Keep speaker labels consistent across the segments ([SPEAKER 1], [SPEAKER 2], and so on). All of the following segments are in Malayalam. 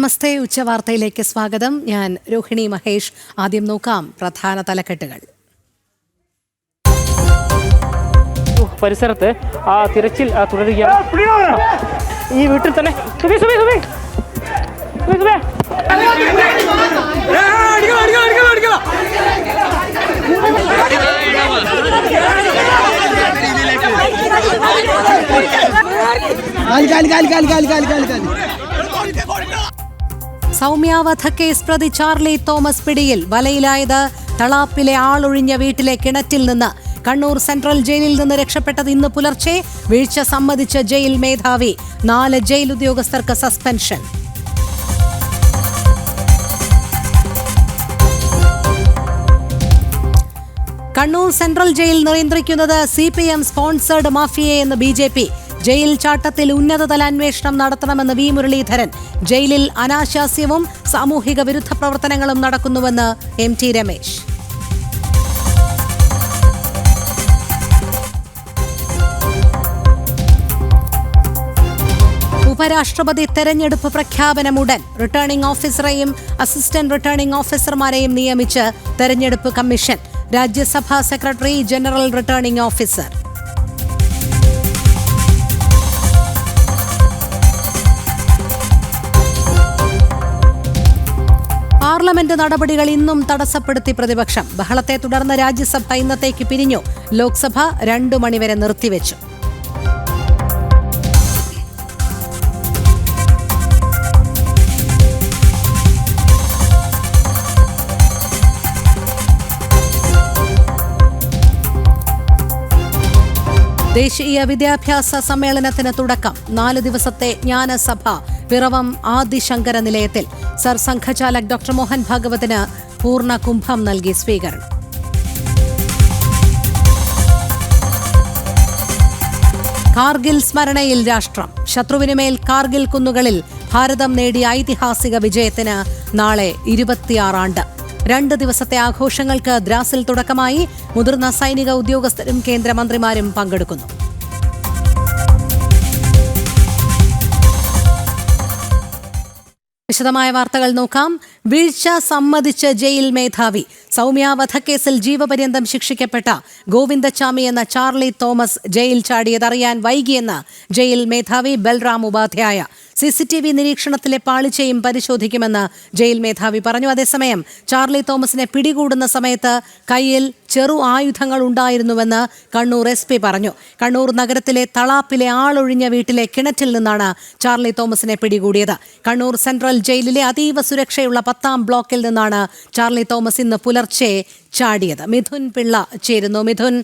[SPEAKER 1] നമസ്തേ, ഉച്ചവാർത്തയിലേക്ക് സ്വാഗതം. ഞാൻ രോഹിണി മഹേഷ്. ആദ്യം നോക്കാം പ്രധാന തലക്കെട്ടുകൾ.
[SPEAKER 2] പരിസരത്ത് തിരച്ചിൽ തുടരുകയാണ്. ഈ വീട്ടിൽ തന്നെ
[SPEAKER 1] സൗമ്യ വധക്കേസ് പ്രതി ചാർലി തോമസ് പിടിയിൽ. വലയിലായത് തളാപ്പിലെ ആളൊഴിഞ്ഞ വീട്ടിലെ കിണറ്റിൽ നിന്ന്. കണ്ണൂർ സെൻട്രൽ ജയിലിൽ നിന്ന് രക്ഷപ്പെട്ടത് ഇന്ന് പുലർച്ചെ. വീഴ്ച സമ്മതിച്ച ജയിൽ മേധാവി. 4 ജയിൽ ഉദ്യോഗസ്ഥർക്ക് സസ്പെൻഷൻ. കണ്ണൂർ സെൻട്രൽ ജയിൽ നിയന്ത്രിക്കുന്നത് CPM സ്പോൺസേഡ് മാഫിയയെന്ന് BJP. ജയിൽ ചാട്ടത്തിൽ ഉന്നതതല അന്വേഷണം നടത്തണമെന്ന് V മുരളീധരൻ. ജയിലിൽ അനാശാസ്യവും സാമൂഹിക വിരുദ്ധ പ്രവർത്തനങ്ങളും നടക്കുന്നുവെന്ന് MT രമേശ്. ഉപരാഷ്ട്രപതി തെരഞ്ഞെടുപ്പ് പ്രഖ്യാപനമുടൻ. റിട്ടേണിംഗ് ഓഫീസറെയും അസിസ്റ്റന്റ് റിട്ടേണിംഗ് ഓഫീസർമാരെയും നിയമിച്ച് തെരഞ്ഞെടുപ്പ് commission. Rajya Sabha secretary, general returning officer. Parliament നടപടികൾ ഇന്നും തടസ്സപ്പെടുത്തി പ്രതിപക്ഷം. ബഹളത്തെ തുടർന്ന് രാജ്യസഭ ഇന്നത്തേക്ക് പിരിഞ്ഞു. ലോക്സഭ 2 മണിവരെ നിർത്തിവെച്ചു. ദേശീയ വിദ്യാഭ്യാസ സമ്മേളനത്തിന് തുടക്കം. 4 ദിവസത്തെ ജ്ഞാനസഭ പിറവം ആദിശങ്കര നിലയത്തിൽ. സർ സംഘചാലക് ഡോക്ടർ മോഹൻ ഭാഗവതിന് പൂർണ്ണ കുംഭം നൽകി സ്വീകരണം. കാർഗിൽ സ്മരണയിൽ രാഷ്ട്രം. ശത്രുവിനുമേൽ കാർഗിൽ കുന്നുകളിൽ ഭാരതം നേടിയ ഐതിഹാസിക വിജയത്തിന് നാളെ 26 ആണ്ട്. 2 ദിവസത്തെ ആഘോഷങ്ങൾക്ക് ദ്രാസിൽ തുടക്കമായി. മുതിർന്ന സൈനിക ഉദ്യോഗസ്ഥരും കേന്ദ്രമന്ത്രിമാരും പങ്കെടുക്കുന്നു. വിശദമായ വാർത്തകൾ നോക്കാം. വീഴ്ച സമ്മതിച്ച് ജയിൽ മേധാവി. സൗമ്യ വധക്കേസിൽ ജീവപര്യന്തം ശിക്ഷിക്കപ്പെട്ട ഗോവിന്ദച്ചാമി എന്ന ചാർലി തോമസ് ജയിൽ ചാടിയതറിയാൻ വൈകിയെന്ന് ജയിൽ മേധാവി ബൽറാം ഉപാധ്യായ. CCTV നിരീക്ഷണത്തിലെ പാളിച്ചയും പരിശോധിക്കുമെന്ന് ജയിൽ മേധാവി പറഞ്ഞു. അതേസമയം ചാർലി തോമസിനെ പിടികൂടുന്ന സമയത്ത് കയ്യിൽ ചെറു ആയുധങ്ങൾ ഉണ്ടായിരുന്നുവെന്ന് കണ്ണൂർ SP പറഞ്ഞു. കണ്ണൂർ നഗരത്തിലെ തളാപ്പിലെ ആളൊഴിഞ്ഞ വീട്ടിലെ കിണറ്റിൽ നിന്നാണ് ചാർലി തോമസിനെ പിടികൂടിയത്. കണ്ണൂർ സെൻട്രൽ ജയിലിലെ അതീവ സുരക്ഷയുള്ള 10ാം ബ്ലോക്കിൽ നിന്നാണ് ചാർലി തോമസ് ഇന്ന് പുലർച്ചെ ചാടിയത്. മിഥുൻ പിള്ള ചേരുന്നു. മിഥുൻ,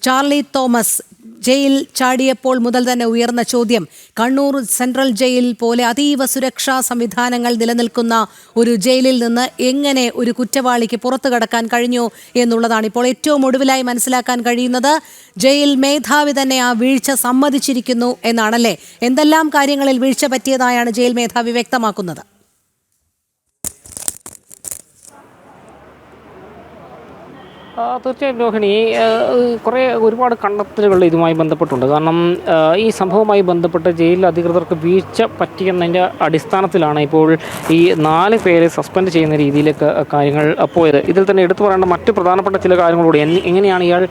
[SPEAKER 1] ചാർലി തോമസ് ജയിൽ ചാടിയപ്പോൾ മുതൽ തന്നെ ഉയർന്ന ചോദ്യം, കണ്ണൂർ സെൻട്രൽ ജയിൽ പോലെ അതീവ സുരക്ഷാ സംവിധാനങ്ങൾ നിലനിൽക്കുന്ന ഒരു ജയിലിൽ നിന്ന് എങ്ങനെ ഒരു കുറ്റവാളിക്ക് പുറത്തു കടക്കാൻ കഴിഞ്ഞു എന്നുള്ളതാണ്. ഇപ്പോൾ ഏറ്റവും ഒടുവിലായി മനസ്സിലാക്കാൻ കഴിയുന്നത് ജയിൽ മേധാവി തന്നെ ആ വീഴ്ച സമ്മതിച്ചിരിക്കുന്നു എന്നാണല്ലേ? എന്തെല്ലാം കാര്യങ്ങളിൽ വീഴ്ച പറ്റിയതായാണ് ജയിൽ മേധാവി വ്യക്തമാക്കുന്നത്?
[SPEAKER 2] തീർച്ചയായും രോഹിണി, ഒരുപാട് കണ്ടെത്തലുകൾ ഇതുമായി ബന്ധപ്പെട്ടുണ്ട്. കാരണം ഈ സംഭവവുമായി ബന്ധപ്പെട്ട് ജയിൽ അധികൃതർക്ക് വീഴ്ച പറ്റിയെന്നതിൻ്റെ അടിസ്ഥാനത്തിലാണ് ഇപ്പോൾ ഈ 4 പേരെ സസ്പെൻഡ് ചെയ്യുന്ന രീതിയിലേക്ക് കാര്യങ്ങൾ പോയത്. ഇതിൽ തന്നെ എടുത്തു പറയേണ്ട മറ്റ് പ്രധാനപ്പെട്ട ചില കാര്യങ്ങളൂടെ എങ്ങനെയാണ് ഇയാൾ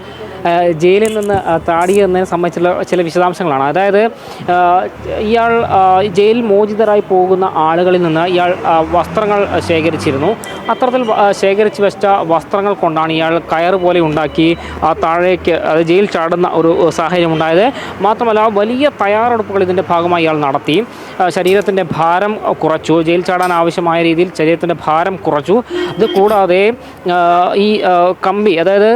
[SPEAKER 2] ജയിലിൽ നിന്ന് താടിയെന്നതിനെ സംബന്ധിച്ചുള്ള ചില വിശദാംശങ്ങളാണ്. അതായത് ഇയാൾ ജയിൽ മോചിതരായി പോകുന്ന ആളുകളിൽ നിന്ന് ഇയാൾ വസ്ത്രങ്ങൾ ശേഖരിച്ചിരുന്നു. അത്തരത്തിൽ ശേഖരിച്ച് വെച്ച വസ്ത്രങ്ങൾ കൊണ്ടാണ് ഇയാൾ കയറ് പോലെ ഉണ്ടാക്കി താഴേക്ക് ജയിൽ ചാടുന്ന ഒരു സാഹചര്യം ഉണ്ടായത്. മാത്രമല്ല വലിയ തയ്യാറെടുപ്പുകൾ ഇതിൻ്റെ ഭാഗമായി ഇയാൾ നടത്തി. ശരീരത്തിൻ്റെ ഭാരം കുറച്ചു. ജയിൽ ചാടാൻ ആവശ്യമായ രീതിയിൽ ശരീരത്തിൻ്റെ ഭാരം കുറച്ചു. ഇത് കൂടാതെ ഈ കമ്പി, അതായത്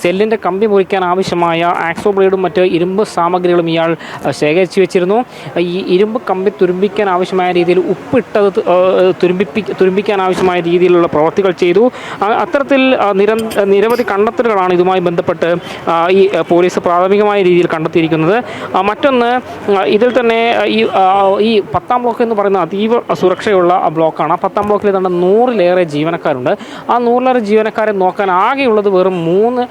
[SPEAKER 2] സെല്ലിൻ്റെ കമ്പി മുറിക്കാൻ ആവശ്യമായ ആക്സോ ബ്ലേഡും മറ്റ് ഇരുമ്പ് സാമഗ്രികളും ഇയാൾ ശേഖരിച്ചു വെച്ചിരുന്നു. ഈ ഇരുമ്പ് കമ്പി തുരുമ്പിക്കാൻ ആവശ്യമായ രീതിയിൽ ഉപ്പിട്ടത് തുരുമ്പിക്കാൻ ആവശ്യമായ രീതിയിലുള്ള പ്രവർത്തികൾ ചെയ്തു. അത്തരത്തിൽ നിരവധി കണ്ടെത്തലുകളാണ് ഇതുമായി ബന്ധപ്പെട്ട് ഈ പോലീസ് പ്രാഥമികമായ രീതിയിൽ കണ്ടെത്തിയിരിക്കുന്നത്. മറ്റൊന്ന്, ഇതിൽ തന്നെ ഈ 10ാം ബ്ലോക്ക് എന്ന് പറയുന്ന അതീവ സുരക്ഷയുള്ള ബ്ലോക്കാണ്. ആ 10ാം ബ്ലോക്കിൽ തന്നെ 100-ലേറെ ജീവനക്കാരുണ്ട്. ആ 100-ലേറെ ജീവനക്കാരെ നോക്കാൻ ആകെയുള്ളത് വെറും 3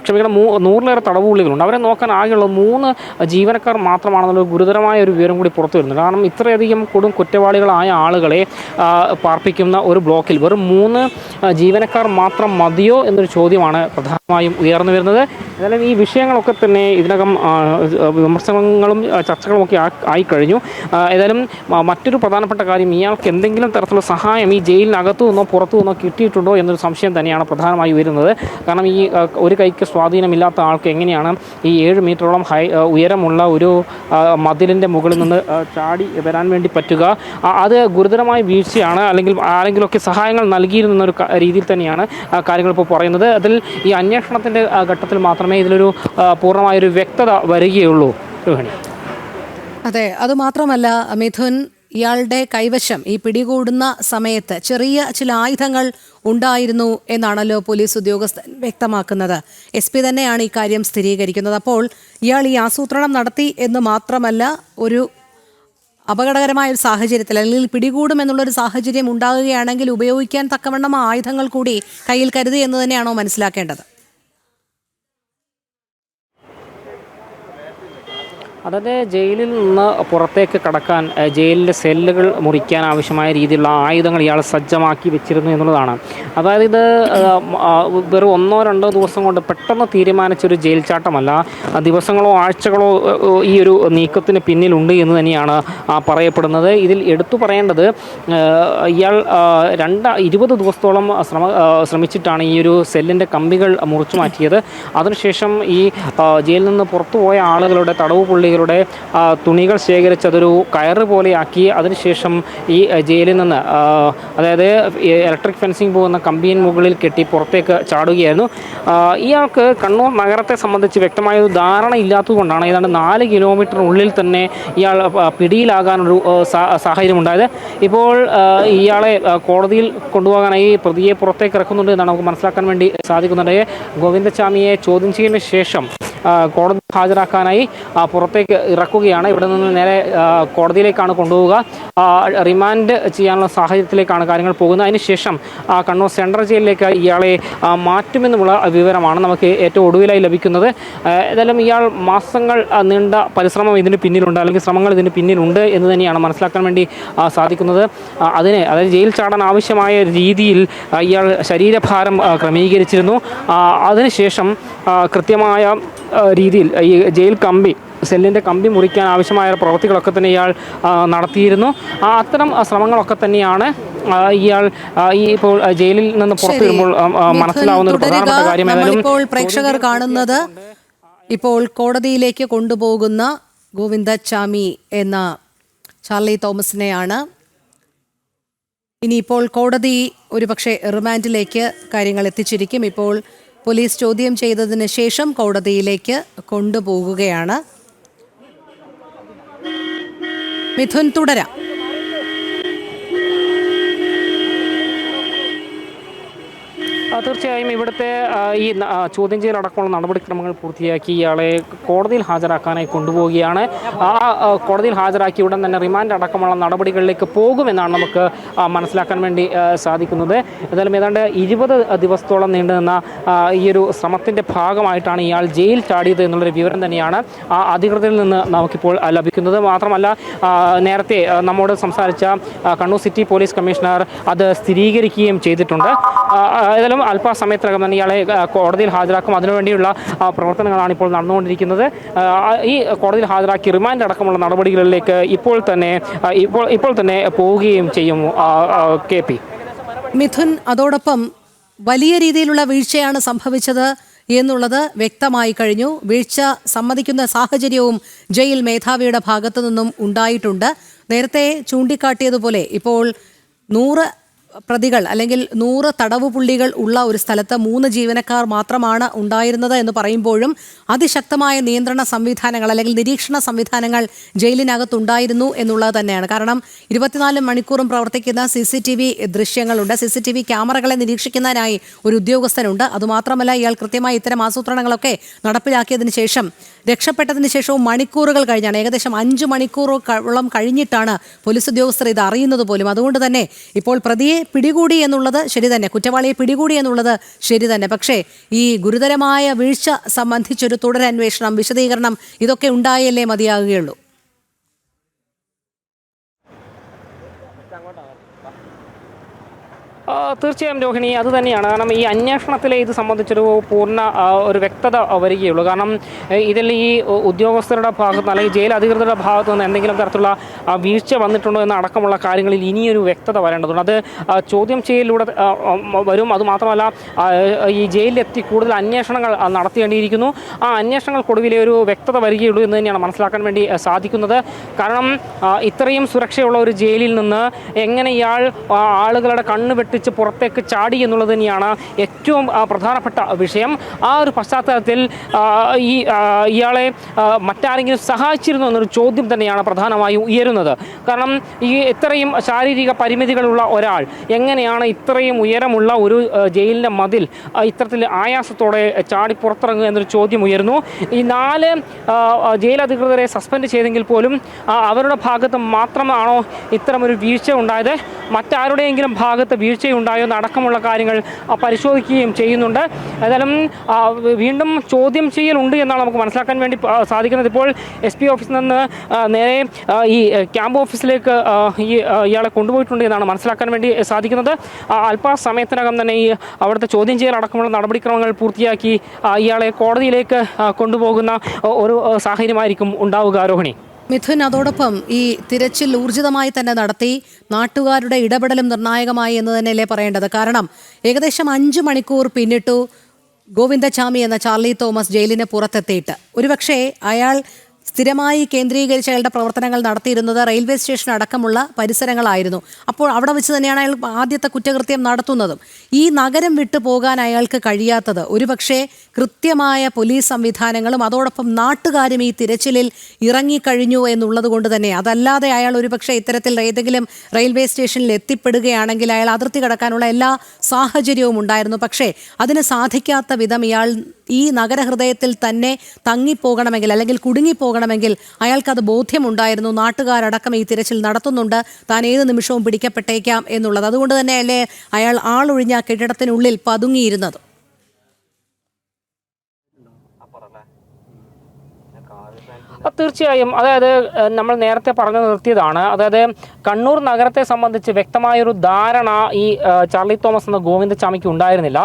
[SPEAKER 2] ക്ഷമിക്കണം 100-ലേറെ തടവുപുള്ളികളുണ്ട്. അവരെ നോക്കാൻ ആകെയുള്ള 3 ജീവനക്കാർ മാത്രമാണെന്നുള്ള ഗുരുതരമായ ഒരു വിവരം കൂടി പുറത്തു വരുന്നുണ്ട്. കാരണം ഇത്രയധികം കൊടും കുറ്റവാളികളായ ആളുകളെ പാർപ്പിക്കുന്ന ഒരു ബ്ലോക്കിൽ വെറും 3 ജീവനക്കാർ മാത്രം മതിയോ എന്നൊരു ചോദ്യമാണ് പ്രധാനമായും ഉയർന്നു വരുന്നത്. ഏതായാലും ഈ വിഷയങ്ങളൊക്കെ തന്നെ ഇതിനകം വിമർശനങ്ങളും ചർച്ചകളുമൊക്കെ ആയിക്കഴിഞ്ഞു. ഏതായാലും മറ്റൊരു പ്രധാനപ്പെട്ട കാര്യം, ഇയാൾക്ക് എന്തെങ്കിലും തരത്തിലുള്ള സഹായം ഈ ജയിലിനകത്തു നിന്നോ പുറത്തു നിന്നോ കിട്ടിയിട്ടുണ്ടോ എന്നൊരു സംശയം തന്നെയാണ് പ്രധാനമായി വരുന്നത്. കാരണം ഈ ഒരു കൈക്ക് സ്വാധീനമില്ലാത്ത ആൾക്ക് എങ്ങനെയാണ് ഈ 7 മീറ്ററോളം ഉയരമുള്ള ഒരു മതിലിൻ്റെ മുകളിൽ നിന്ന് ചാടി വരാൻ വേണ്ടി പറ്റുക? അത് ഗുരുതരമായ വീഴ്ചയാണ്, അല്ലെങ്കിൽ ആരെങ്കിലുമൊക്കെ സഹായങ്ങൾ നൽകിയിരുന്നൊരു രീതിയിൽ തന്നെയാണ് കാര്യങ്ങൾ ഇപ്പോൾ പറയുന്നത്. അതിൽ ഈ അന്വേഷണത്തിൻ്റെ ഘട്ടത്തിൽ മാത്രമേ ഇതിലൊരു പൂർണ്ണമായൊരു വ്യക്തത വരികയുള്ളൂ. രോഹിണി.
[SPEAKER 1] അതെ, അതുമാത്രമല്ല മിഥുൻ, ഇയാളുടെ കൈവശം ഈ പിടികൂടുന്ന സമയത്ത് ചെറിയ ചില ആയുധങ്ങൾ ഉണ്ടായിരുന്നു എന്നാണല്ലോ പോലീസ് ഉദ്യോഗസ്ഥൻ വ്യക്തമാക്കുന്നത്. SP തന്നെയാണ് ഈ കാര്യം സ്ഥിരീകരിക്കുന്നത്. അപ്പോൾ ഇയാൾ ഈ ആസൂത്രണം നടത്തി എന്ന് മാത്രമല്ല, ഒരു അപകടകരമായ ഒരു സാഹചര്യത്തിൽ അല്ലെങ്കിൽ പിടികൂടുമെന്നുള്ളൊരു സാഹചര്യം ഉണ്ടാകുകയാണെങ്കിൽ ഉപയോഗിക്കാൻ തക്കവണ്ണം ആയുധങ്ങൾ കൂടി കയ്യിൽ കരുതി എന്ന് തന്നെയാണോ മനസ്സിലാക്കേണ്ടത്?
[SPEAKER 2] അതായത് ജയിലിൽ നിന്ന് പുറത്തേക്ക് കടക്കാൻ ജയിലിൻ്റെ സെല്ലുകൾ മുറിക്കാൻ ആവശ്യമായ രീതിയിലുള്ള ആയുധങ്ങൾ ഇയാൾ സജ്ജമാക്കി വെച്ചിരുന്നു എന്നുള്ളതാണ്. അതായത് ഇത് വെറും 1-2 ദിവസം കൊണ്ട് പെട്ടെന്ന് തീരുമാനിച്ചൊരു ജയിൽ ചാട്ടമല്ല. ദിവസങ്ങളോ ആഴ്ചകളോ ഈ ഒരു നീക്കത്തിന് പിന്നിലുണ്ട് എന്ന് തന്നെയാണ് പറയപ്പെടുന്നത്. ഇതിൽ എടുത്തു പറയേണ്ടത്, ഇയാൾ 20 ദിവസത്തോളം ശ്രമിച്ചിട്ടാണ് ഈ ഒരു സെല്ലിൻ്റെ കമ്പികൾ മുറിച്ചു മാറ്റിയത്. അതിനുശേഷം ഈ ജയിലിൽ നിന്ന് പുറത്തുപോയ ആളുകളുടെ തടവുപുള്ളി തുണികൾ ശേഖരിച്ച് അതൊരു കയറ് പോലെയാക്കി അതിനുശേഷം ഈ ജയിലിൽ നിന്ന് അതായത് ഇലക്ട്രിക് ഫെൻസിങ് പോകുന്ന കമ്പിயின் മുകളിൽ കെട്ടി പുറത്തേക്ക് ചാടുകയായിരുന്നു. ഇയാൾക്ക് കണ്ണൂർ നഗരത്തെ സംബന്ധിച്ച് വ്യക്തമായ ഒരു ധാരണ ഇല്ലാത്തതുകൊണ്ടാണ് ഏതാണ്ട് 4 കിലോമീറ്ററിനുള്ളിൽ തന്നെ ഇയാൾ പിടിയിലാകാനൊരു സാഹചര്യം ഉണ്ടായത്. ഇപ്പോൾ ഇയാളെ കോടതിയിൽ കൊണ്ടുപോകാനായി പ്രതിയെ പുറത്തേക്ക് ഇറക്കുന്നുണ്ട് എന്നാണ് നമുക്ക് മനസ്സിലാക്കാൻ വേണ്ടി സാധിക്കുന്നുണ്ട്. ഗോവിന്ദചാമിയെ ചോദ്യം ചെയ്യലിന് ശേഷം കോടതി ഹാജരാക്കാനായി പുറത്തേക്ക് ഇറക്കുകയാണ്. ഇവിടെ നിന്ന് നേരെ കോടതിയിലേക്കാണ് കൊണ്ടുപോവുക. റിമാൻഡ് ചെയ്യാനുള്ള സാഹചര്യത്തിലേക്കാണ് കാര്യങ്ങൾ പോകുന്നത്. അതിനുശേഷം കണ്ണൂർ സെൻട്രൽ ജയിലിലേക്ക് ഇയാളെ മാറ്റുമെന്നുമുള്ള വിവരമാണ് നമുക്ക് ഏറ്റവും ഒടുവിലായി ലഭിക്കുന്നത്. ഏതായാലും ഇയാൾ മാസങ്ങൾ നീണ്ട പരിശ്രമം ഇതിന് പിന്നിലുണ്ട്, അല്ലെങ്കിൽ ശ്രമങ്ങൾ ഇതിന് പിന്നിലുണ്ട് എന്ന് തന്നെയാണ് മനസ്സിലാക്കാൻ വേണ്ടി സാധിക്കുന്നത്. അതായത് ജയിൽ ചാടാൻ ആവശ്യമായ രീതിയിൽ ഇയാൾ ശരീരഭാരം ക്രമീകരിച്ചിരുന്നു. അതിനുശേഷം കൃത്യമായ രീതിയിൽ ഈ ജയിൽ സെല്ലിൻ്റെ കമ്പി മുറിക്കാൻ ആവശ്യമായ പ്രവൃത്തികളൊക്കെ തന്നെ ഇയാൾ നടത്തിയിരുന്നു. അത്തരം ശ്രമങ്ങളൊക്കെ തന്നെയാണ് ഇയാൾ ഇപ്പോൾ ജയിലിൽ നിന്ന് പുറത്തു വരുമ്പോൾ മനസ്സിലാവുന്ന ഒരു പ്രധാനപ്പെട്ട കാര്യം.
[SPEAKER 1] ഇപ്പോൾ പ്രേക്ഷകർ കാണുന്നത് ഇപ്പോൾ കോടതിയിലേക്ക് കൊണ്ടുപോകുന്ന ഗോവിന്ദചാമി എന്ന ചാർലി തോമസിനെയാണ്. ഇനിയിപ്പോൾ കോടതി ഒരുപക്ഷെ റിമാൻഡിലേക്ക് കാര്യങ്ങൾ എത്തിച്ചിരിക്കും. ഇപ്പോൾ പോലീസ് ചോദ്യം ചെയ്തതിന് ശേഷം കോടതിയിലേക്ക് കൊണ്ടുപോകുകയാണ്. മിഥുൻ, തുടരാം.
[SPEAKER 2] തീർച്ചയായും ഇവിടുത്തെ ഈ ചോദ്യം ചെയ്യലടക്കമുള്ള നടപടിക്രമങ്ങൾ പൂർത്തിയാക്കി ഇയാളെ കോടതിയിൽ ഹാജരാക്കാനായി കൊണ്ടുപോവുകയാണ്. കോടതിയിൽ ഹാജരാക്കി ഉടൻ തന്നെ റിമാൻഡ് അടക്കമുള്ള നടപടികളിലേക്ക് പോകുമെന്നാണ് നമുക്ക് മനസ്സിലാക്കാൻ വേണ്ടി സാധിക്കുന്നത്. ഏതായാലും ഏതാണ്ട് 20 ദിവസത്തോളം നീണ്ടുനിന്ന ഈ ഒരു ശ്രമത്തിൻ്റെ ഭാഗമായിട്ടാണ് ഇയാൾ ജയിൽ ചാടിയത് എന്നുള്ളൊരു വിവരം തന്നെയാണ് അധികൃതരിൽ നിന്ന് നമുക്കിപ്പോൾ ലഭിക്കുന്നത്. മാത്രമല്ല, നേരത്തെ നമ്മോട് സംസാരിച്ച കണ്ണൂർ സിറ്റി പോലീസ് കമ്മീഷണർ അത് സ്ഥിരീകരിക്കുകയും ചെയ്തിട്ടുണ്ട്. ഏതായാലും അല്പസമയത്തിനകം തന്നെ ഇയാളെ കോടതിയിൽ ഹാജരാക്കും. അതിനുവേണ്ടിയുള്ള പ്രവർത്തനങ്ങളാണ് ഇപ്പോൾ നടന്നുകൊണ്ടിരിക്കുന്നത്. ഈ കോടതിയിൽ ഹാജരാക്കി റിമാൻഡ് അടക്കമുള്ള നടപടികളിലേക്ക് ഇപ്പോൾ തന്നെ പോവുകയും ചെയ്യും. KP
[SPEAKER 1] മിഥുൻ, അതോടൊപ്പം വലിയ രീതിയിലുള്ള വീഴ്ചയാണ് സംഭവിച്ചത് എന്നുള്ളത് വ്യക്തമായി കഴിഞ്ഞു. വീഴ്ച സമ്മതിക്കുന്ന സാഹചര്യവും ജയിൽ മേധാവിയുടെ ഭാഗത്തു നിന്നും ഉണ്ടായിട്ടുണ്ട്. നേരത്തെ ചൂണ്ടിക്കാട്ടിയതുപോലെ ഇപ്പോൾ 100 പ്രതികൾ അല്ലെങ്കിൽ 100 തടവുപുള്ളികൾ ഉള്ള ഒരു സ്ഥലത്ത് 3 ജീവനക്കാർ മാത്രമാണ് ഉണ്ടായിരുന്നത് എന്ന് പറയുമ്പോഴും അതിശക്തമായ നിയന്ത്രണ സംവിധാനങ്ങൾ അല്ലെങ്കിൽ നിരീക്ഷണ സംവിധാനങ്ങൾ ജയിലിനകത്തുണ്ടായിരുന്നു എന്നുള്ളത് തന്നെയാണ്. കാരണം 24 മണിക്കൂറും പ്രവർത്തിക്കുന്ന CCTV ദൃശ്യങ്ങളുണ്ട്. CCTV ക്യാമറകളെ നിരീക്ഷിക്കുന്നതിനായി ഒരു ഉദ്യോഗസ്ഥനുണ്ട്. അതുമാത്രമല്ല, ഇയാൾ കൃത്യമായി ഇത്തരം ആസൂത്രണങ്ങളൊക്കെ നടപ്പിലാക്കിയതിന് ശേഷം രക്ഷപ്പെട്ടതിന് ശേഷവും മണിക്കൂറുകൾ കഴിഞ്ഞാണ്, ഏകദേശം 5 മണിക്കൂറോളം കഴിഞ്ഞിട്ടാണ് പോലീസ് ഉദ്യോഗസ്ഥർ ഇത് അറിയുന്നത് പോലും. അതുകൊണ്ട് തന്നെ ഇപ്പോൾ പ്രതിയെ പിടികൂടി എന്നുള്ളത് ശരി തന്നെ, കുറ്റവാളിയെ പിടികൂടി എന്നുള്ളത് ശരി തന്നെ. പക്ഷേ ഈ ഗുരുതരമായ വീഴ്ച സംബന്ധിച്ചൊരു തുടരന്വേഷണം, വിശദീകരണം ഇതൊക്കെ ഉണ്ടായല്ലേ മതിയാകുകയുള്ളൂ.
[SPEAKER 2] തീർച്ചയായും രോഹിണി, അത് തന്നെയാണ്. കാരണം ഈ അന്വേഷണത്തിലെ ഇത് സംബന്ധിച്ചൊരു പൂർണ്ണ ഒരു വ്യക്തത വരികയുള്ളൂ. കാരണം ഇതിൽ ഈ ഉദ്യോഗസ്ഥരുടെ ഭാഗത്ത് അല്ലെങ്കിൽ ജയിൽ അധികൃതരുടെ ഭാഗത്തു നിന്ന് എന്തെങ്കിലും തരത്തിലുള്ള വീഴ്ച വന്നിട്ടുണ്ടോ എന്ന അടക്കമുള്ള കാര്യങ്ങളിൽ ഇനിയൊരു വ്യക്തത വരേണ്ടതുണ്ട്. അത് ചോദ്യം ചെയ്യലിലൂടെ വരും. അതുമാത്രമല്ല, ഈ ജയിലിലെത്തി കൂടുതൽ അന്വേഷണങ്ങൾ നടത്തേണ്ടിയിരിക്കുന്നു. ആ അന്വേഷണങ്ങൾക്കൊടുവിലെ ഒരു വ്യക്തത വരികയുള്ളൂ എന്ന് തന്നെയാണ് മനസ്സിലാക്കാൻ വേണ്ടി സാധിക്കുന്നത്. കാരണം ഇത്രയും സുരക്ഷയുള്ള ഒരു ജയിലിൽ നിന്ന് എങ്ങനെ ഇയാൾ ആളുകളുടെ കണ്ണ് വെട്ടിച്ച് പുറത്തേക്ക് ചാടി എന്നുള്ളത് തന്നെയാണ് ഏറ്റവും പ്രധാനപ്പെട്ട വിഷയം. ആ ഒരു പശ്ചാത്തലത്തിൽ ഇയാളെ മറ്റാരെങ്കിലും സഹായിച്ചിരുന്നു എന്നൊരു ചോദ്യം തന്നെയാണ് പ്രധാനമായും ഉയരുന്നത്. കാരണം ഈ ഇത്രയും ശാരീരിക പരിമിതികളുള്ള ഒരാൾ എങ്ങനെയാണ് ഇത്രയും ഉയരമുള്ള ഒരു ജയിലിൻ്റെ മതിൽ ഇത്തരത്തിൽ ആയാസത്തോടെ ചാടി പുറത്തിറങ്ങുക എന്നൊരു ചോദ്യം ഉയരുന്നു. ഈ 4 ജയിൽ അധികൃതരെ സസ്പെൻഡ് ചെയ്തെങ്കിൽ പോലും അവരുടെ ഭാഗത്ത് മാത്രമാണോ ഇത്തരമൊരു വീഴ്ച ഉണ്ടായത്, മറ്റാരുടെയെങ്കിലും ഭാഗത്ത് വീഴ്ചയുണ്ടായോ എന്നടക്കമുള്ള കാര്യങ്ങൾ പരിശോധിക്കുകയും ചെയ്യുന്നുണ്ട്. ഏതായാലും വീണ്ടും ചോദ്യം ചെയ്യലുണ്ട് എന്നാണ് നമുക്ക് മനസ്സിലാക്കാൻ വേണ്ടി സാധിക്കുന്നത്. ഇപ്പോൾ SP ഓഫീസിൽ നിന്ന് നേരെ ഈ ക്യാമ്പ് ഓഫീസിലേക്ക് ഇയാളെ കൊണ്ടുപോയിട്ടുണ്ട് എന്നാണ് മനസ്സിലാക്കാൻ വേണ്ടി സാധിക്കുന്നത്. അല്പസമയത്തിനകം തന്നെ ഈ അവിടുത്തെ ചോദ്യം ചെയ്യലടക്കമുള്ള നടപടിക്രമങ്ങൾ പൂർത്തിയാക്കി ഇയാളെ കോടതിയിലേക്ക് കൊണ്ടുപോകുന്ന ഒരു സാഹചര്യമായിരിക്കും ഉണ്ടാവുക. രോഹിണി.
[SPEAKER 1] മിഥുൻ, അതോടൊപ്പം ഈ തിരച്ചിൽ ഊർജിതമായി തന്നെ നടത്തി, നാട്ടുകാരുടെ ഇടപെടലും നിർണായകമായി എന്ന് തന്നെയല്ലേ പറയേണ്ടത്. കാരണം ഏകദേശം 5 മണിക്കൂർ പിന്നിട്ടു ഗോവിന്ദചാമി എന്ന ചാർലി തോമസ് ജയിലിന് പുറത്തെത്തിയിട്ട്. ഒരുപക്ഷെ അയാൾ സ്ഥിരമായി കേന്ദ്രീകരിച്ച് അയാളുടെ പ്രവർത്തനങ്ങൾ നടത്തിയിരുന്നത് റെയിൽവേ സ്റ്റേഷൻ അടക്കമുള്ള പരിസരങ്ങളായിരുന്നു. അപ്പോൾ അവിടെ വെച്ച് തന്നെയാണ് അയാൾ ആദ്യത്തെ കുറ്റകൃത്യം നടത്തുന്നതും. ഈ നഗരം വിട്ടു പോകാൻ അയാൾക്ക് കഴിയാത്തത് ഒരുപക്ഷെ കൃത്യമായ പോലീസ് സംവിധാനങ്ങളും അതോടൊപ്പം നാട്ടുകാരും ഈ തിരച്ചിലിൽ ഇറങ്ങിക്കഴിഞ്ഞു എന്നുള്ളത് കൊണ്ട് തന്നെ. അതല്ലാതെ അയാൾ ഒരുപക്ഷെ ഇത്തരത്തിൽ ഏതെങ്കിലും റെയിൽവേ സ്റ്റേഷനിൽ എത്തിപ്പെടുകയാണെങ്കിൽ അയാൾ അതിർത്തി കടക്കാനുള്ള എല്ലാ സാഹചര്യവും ഉണ്ടായിരുന്നു. പക്ഷേ അതിന് സാധിക്കാത്ത വിധം ഇയാൾ ഈ നഗരഹൃദയത്തിൽ തന്നെ തങ്ങിപ്പോകണമെങ്കിൽ അല്ലെങ്കിൽ കുടുങ്ങിപ്പോകണമെങ്കിൽ അയാൾക്കത് ബോധ്യമുണ്ടായിരുന്നു. നാട്ടുകാരടക്കം ഈ തിരച്ചിൽ നടത്തുന്നുണ്ട്, താൻ ഏത് നിമിഷവും പിടിക്കപ്പെട്ടേക്കാം എന്നുള്ളത്. അതുകൊണ്ട് തന്നെയല്ലേ അയാൾ ആളൊഴിഞ്ഞ കെട്ടിടത്തിനുള്ളിൽ പതുങ്ങിയിരുന്നത്.
[SPEAKER 2] തീർച്ചയായും. അതായത് നമ്മൾ നേരത്തെ പറഞ്ഞു നിർത്തിയതാണ്. അതായത് കണ്ണൂർ നഗരത്തെ സംബന്ധിച്ച് വ്യക്തമായൊരു ധാരണ ഈ ചാർലി തോമസ് എന്ന ഗോവിന്ദചാമിക്ക് ഉണ്ടായിരുന്നില്ല.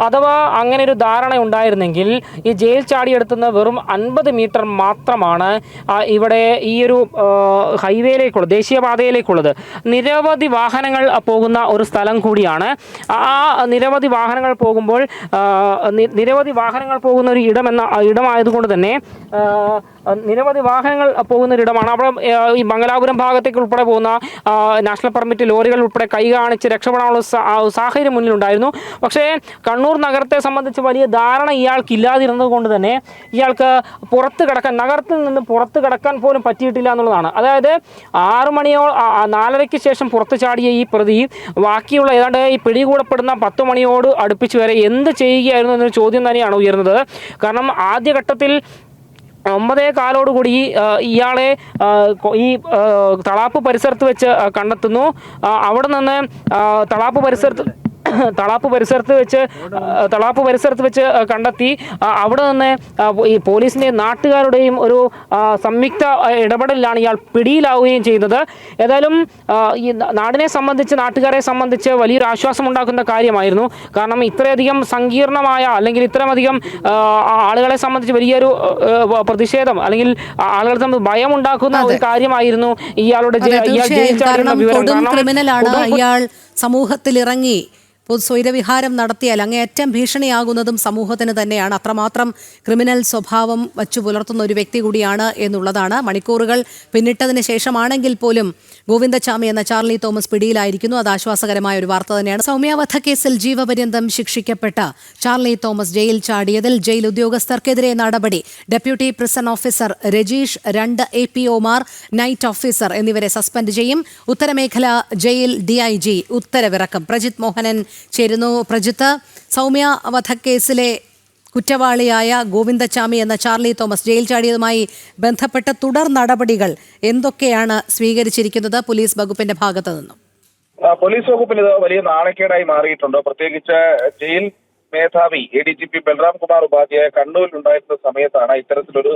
[SPEAKER 2] അഥവാ അങ്ങനെ ഒരു ധാരണ ഉണ്ടായിരുന്നെങ്കിൽ ഈ ജയിൽ ചാടിയെടുത്തുന്ന വെറും 50 മീറ്റർ മാത്രമാണ് ഇവിടെ ഈ ഒരു ഹൈവേയിലേക്കുള്ളത്, ദേശീയപാതയിലേക്കുള്ളത്. നിരവധി വാഹനങ്ങൾ പോകുന്ന ഒരു സ്ഥലം കൂടിയാണ്. ആ നിരവധി വാഹനങ്ങൾ പോകുമ്പോൾ നിരവധി വാഹനങ്ങൾ പോകുന്ന ഒരു ഇടമായതുകൊണ്ട് തന്നെ നിരവധി വാഹനങ്ങൾ പോകുന്നൊരിടമാണ്. അവിടെ ഈ മംഗലാപുരം ഭാഗത്തേക്ക് ഉൾപ്പെടെ പോകുന്ന നാഷണൽ പെർമിറ്റ് ലോറികൾ ഉൾപ്പെടെ കൈ കാണിച്ച് രക്ഷപ്പെടാനുള്ള സാഹചര്യം മുന്നിലുണ്ടായിരുന്നു. പക്ഷേ കണ്ണൂർ നഗരത്തെ സംബന്ധിച്ച് വലിയ ധാരണ ഇയാൾക്കില്ലാതിരുന്നത് കൊണ്ട് തന്നെ ഇയാൾക്ക് നഗരത്തിൽ നിന്ന് പുറത്ത് കടക്കാൻ പോലും പറ്റിയിട്ടില്ല എന്നുള്ളതാണ്. അതായത് 4:30 ശേഷം പുറത്ത് ചാടിയ ഈ പ്രതി ബാക്കിയുള്ള ഏതാണ്ട് ഈ പിടികൂടപ്പെടുന്ന 10 മണിയോട് അടുപ്പിച്ച് വരെ എന്ത് ചെയ്യുകയായിരുന്നു എന്നൊരു ചോദ്യം തന്നെയാണ് ഉയർന്നത്. കാരണം ആദ്യഘട്ടത്തിൽ 9:15 ഇയാളെ ഈ തളാപ്പ് പരിസരത്ത് വെച്ച് കണ്ടെത്തുന്നു. അവിടെ നിന്ന് തളാപ്പ് പരിസരത്ത് വെച്ച് കണ്ടെത്തി. അവിടെ നിന്ന് ഈ പോലീസിൻ്റെയും നാട്ടുകാരുടെയും ഒരു സംയുക്ത ഇടപെടലിലാണ് ഇയാൾ പിടിയിലാവുകയും ചെയ്യുന്നത്. ഏതായാലും ഈ നാട്ടുകാരെ സംബന്ധിച്ച് വലിയൊരു ആശ്വാസം ഉണ്ടാക്കുന്ന കാര്യമായിരുന്നു. കാരണം ഇത്രയധികം സങ്കീർണമായ അല്ലെങ്കിൽ ഇത്രയധികം ആളുകളെ സംബന്ധിച്ച് വലിയൊരു പ്രതിഷേധം അല്ലെങ്കിൽ ആളുകളെ സംബന്ധിച്ച് ഭയം ഉണ്ടാക്കുന്ന ഒരു കാര്യമായിരുന്നു ഇയാളുടെ
[SPEAKER 1] ക്രിമിനലാണ് ഇയാൾ. സമൂഹത്തിലിറങ്ങി സ്വൈരവിഹാരം നടത്തിയാൽ അങ്ങേയറ്റം ഭീഷണിയാകുന്നതും സമൂഹത്തിന് തന്നെയാണ്. അത്രമാത്രം ക്രിമിനൽ സ്വഭാവം വച്ചു പുലർത്തുന്ന ഒരു വ്യക്തി കൂടിയാണ് എന്നുള്ളതാണ്. മണിക്കൂറുകൾ പിന്നിട്ടതിന് ശേഷമാണെങ്കിൽ പോലും ഗോവിന്ദചാമി എന്ന ചാർലി തോമസ് പിടിയിലായിരിക്കുന്നു. അത് ആശ്വാസകരമായ ഒരു വാർത്ത തന്നെയാണ്. സൗമ്യ വധക്കേസിൽ ജീവപര്യന്തം ശിക്ഷിക്കപ്പെട്ട ചാർലി തോമസ് ജയിൽ ചാടിയതിൽ ജയിൽ ഉദ്യോഗസ്ഥർക്കെതിരെ നടപടി. ഡെപ്യൂട്ടി പ്രിസൺ ഓഫീസർ രജീഷ്, 2 APOമാർ, നൈറ്റ് ഓഫീസർ എന്നിവരെ സസ്പെൻഡ് ചെയ്യും. ഉത്തരമേഖല ജയിൽ DIG ഉത്തരവിറക്കും. പ്രജിത് മോഹനൻ ചേരുന്നു. പ്രജിത്ത്, സൗമ്യ വധക്കേസിലെ കുറ്റവാളിയായ ഗോവിന്ദചാമി എന്ന ചാർലി തോമസ് ജയിൽ ചാടിയതുമായി ബന്ധപ്പെട്ട തുടർ നടപടികൾ എന്തൊക്കെയാണ് സ്വീകരിച്ചിരിക്കുന്നത് പോലീസ് വകുപ്പിന്റെ ഭാഗത്തു നിന്നും?
[SPEAKER 3] പോലീസ് വകുപ്പിന് ഇത് വലിയ നാണക്കേടായി മാറിയിട്ടുണ്ട്. പ്രത്യേകിച്ച് ജയിൽ മേധാവി ADGP ബൽറാം കുമാർ ഉപാധ്യായ കണ്ണൂരിൽ ഉണ്ടായിരുന്ന സമയത്താണ് ഇത്തരത്തിലൊരു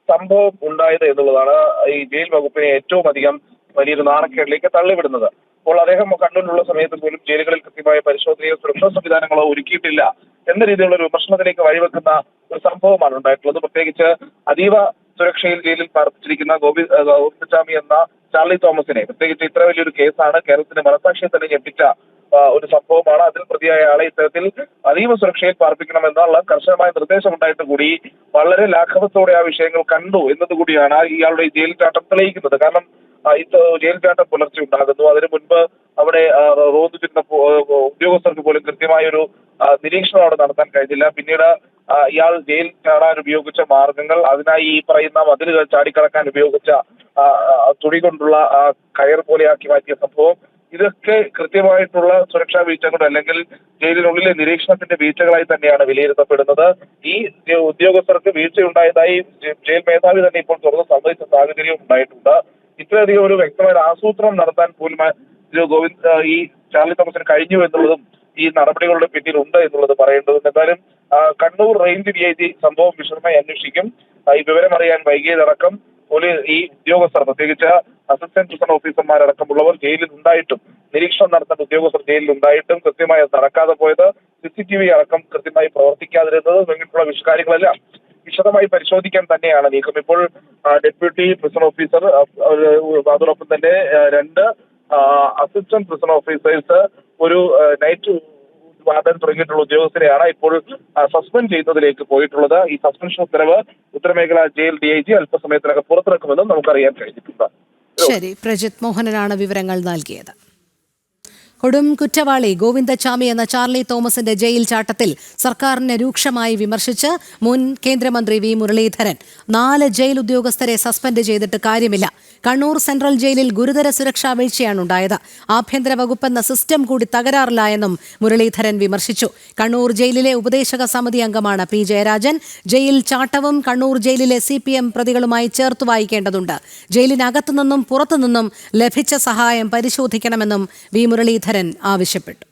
[SPEAKER 3] സംഭവം ഉണ്ടായത് എന്നുള്ളതാണ് ഈ ജയിൽ വകുപ്പിനെ ഏറ്റവും അധികം വലിയൊരു നാണക്കേടിലേക്ക് തള്ളിവിടുന്നത്. അപ്പോൾ അദ്ദേഹം കണ്ണൂരിലുള്ള സമയത്ത് പോലും ജയിലുകളിൽ കൃത്യമായ പരിശോധനയോ സുരക്ഷാ സംവിധാനങ്ങളോ ഒരുക്കിയിട്ടില്ല എന്ന രീതിയിലുള്ള ഒരു വിമർശനത്തിലേക്ക് വഴിവെക്കുന്ന ഒരു സംഭവമാണ് ഉണ്ടായിട്ടുള്ളത്. പ്രത്യേകിച്ച് അതീവ സുരക്ഷയിൽ ജയിലിൽ പാർപ്പിച്ചിരിക്കുന്ന ഗോവിന്ദചാമി എന്ന ചാർലി തോമസിനെ, പ്രത്യേകിച്ച് ഇത്ര വലിയൊരു കേസാണ്, കേരളത്തിന്റെ മനസാക്ഷിയെ തന്നെ ഞെട്ടിച്ച ഒരു സംഭവമാണ്. അതിൽ പ്രതിയായ ആളെ ഇത്തരത്തിൽ അതീവ സുരക്ഷയിൽ പാർപ്പിക്കണമെന്നുള്ള കർശനമായ നിർദ്ദേശം ഉണ്ടായിട്ട് കൂടി വളരെ ലാഘവത്തോടെ ആ വിഷയങ്ങൾ കണ്ടു എന്നതുകൂടിയാണ് ഇയാളുടെ ജയിൽ ചാട്ടം തെളിയിക്കുന്നത്. കാരണം ജയിൽ ചാട്ടം പുലർച്ചെ ഉണ്ടാകുന്നു. അതിനു മുൻപ് അവിടെ റോന്തുചിരുന്ന ഉദ്യോഗസ്ഥർക്ക് പോലും കൃത്യമായൊരു നിരീക്ഷണം അവിടെ നടത്താൻ കഴിഞ്ഞില്ല. പിന്നീട് ഇയാൾ ജയിൽ ചാടാൻ ഉപയോഗിച്ച മാർഗങ്ങൾ, അതിനായി ഈ പറയുന്ന മതിലുകൾ ചാടിക്കടക്കാൻ ഉപയോഗിച്ച തുണി കൊണ്ടുള്ള കയർ പോലെയാക്കി മാറ്റിയ സംഭവം, ഇതൊക്കെ കൃത്യമായിട്ടുള്ള സുരക്ഷാ വീഴ്ചകൾ അല്ലെങ്കിൽ ജയിലിനുള്ളിലെ നിരീക്ഷണത്തിന്റെ വീഴ്ചകളായി തന്നെയാണ് വിലയിരുത്തപ്പെടുന്നത്. ഈ ഉദ്യോഗസ്ഥർക്ക് വീഴ്ചയുണ്ടായതായി ജയിൽ മേധാവി തന്നെ ഇപ്പോൾ തുറന്ന് സമ്മതിച്ച സാഹചര്യം ഉണ്ടായിട്ടുണ്ട്. ഇത്രയധികം ഒരു വ്യക്തമായ ആസൂത്രണം നടത്താൻ പോലും ഈ ചാർലി തോമസിന് കഴിഞ്ഞു എന്നുള്ളതും ഈ നടപടികളുടെ പിന്നിലുണ്ട് എന്നുള്ളത് പറയേണ്ടതുണ്ട്. എന്തായാലും കണ്ണൂർ റേഞ്ച് DIG സംഭവം വിശദമായി അന്വേഷിക്കും. ഈ വിവരം അറിയാൻ വൈകിയതടക്കം ഈ ഉദ്യോഗസ്ഥർ, പ്രത്യേകിച്ച് അസിസ്റ്റന്റ് പ്രിസൺ ഓഫീസർമാരടക്കമുള്ളവർ ജയിലിൽ ഉണ്ടായിട്ടും, നിരീക്ഷണം നടത്തുന്ന ഉദ്യോഗസ്ഥർ ജയിലിൽ ഉണ്ടായിട്ടും കൃത്യമായി നടക്കാതെ പോയത്, CCTV അടക്കം കൃത്യമായി പ്രവർത്തിക്കാതിരുന്നത് തുടങ്ങിയിട്ടുള്ള കാര്യങ്ങളെല്ലാം വിശദമായി പരിശോധിക്കാൻ തന്നെയാണ് നീക്കം. ഇപ്പോൾ ഡെപ്യൂട്ടി പ്രിസൺ ഓഫീസർ, അതോടൊപ്പം തന്നെ 2 അസിസ്റ്റന്റ് പ്രിസൺ ഓഫീസേഴ്സ്, ഒരു നൈറ്റ് വാർഡൻ തുടങ്ങിയിട്ടുള്ള ഉദ്യോഗസ്ഥരെയാണ് ഇപ്പോൾ സസ്പെൻഡ് ചെയ്യുന്നതിലേക്ക് പോയിട്ടുള്ളത്. ഈ സസ്പെൻഷൻ ഉത്തരവ് ഉത്തരമേഖല ജയിൽ DIG അല്പസമയത്തിനകം പുറത്തിറക്കുമെന്നും നമുക്കറിയാൻ കഴിഞ്ഞിട്ടുണ്ട്.
[SPEAKER 1] ശരി, പ്രജിത് മോഹനനാണ് വിവരങ്ങൾ നൽകിയത്. കൊടും കുറ്റവാളി ഗോവിന്ദചാമി എന്ന ചാർലി തോമസിന്റെ ജയിൽ ചാട്ടത്തിൽ സർക്കാരിനെ രൂക്ഷമായി വിമർശിച്ച് മുൻ കേന്ദ്രമന്ത്രി V മുരളീധരൻ 4 ജയിൽ ഉദ്യോഗസ്ഥരെ സസ്പെൻഡ് ചെയ്തിട്ട് കാര്യമില്ല. കണ്ണൂർ സെൻട്രൽ ജയിലിൽ ഗുരുതര സുരക്ഷാ വീഴ്ചയാണ് ഉണ്ടായത്. ആഭ്യന്തര വകുപ്പെന്ന സിസ്റ്റം കൂടി തകരാറിലായെന്നും മുരളീധരൻ വിമർശിച്ചു. കണ്ണൂർ ജയിലിലെ ഉപദേശക സമിതി അംഗമാണ് P ജയരാജൻ. ജയിൽ ചാട്ടവും കണ്ണൂർ ജയിലിലെ CPM പ്രതികളുമായി ചേർത്ത് വായിക്കേണ്ടതുണ്ട്. ജയിലിനകത്തുനിന്നും പുറത്തുനിന്നും ലഭിച്ച സഹായം പരിശോധിക്കണമെന്നും V മുരളീധരൻ ആവശ്യപ്പെട്ടു.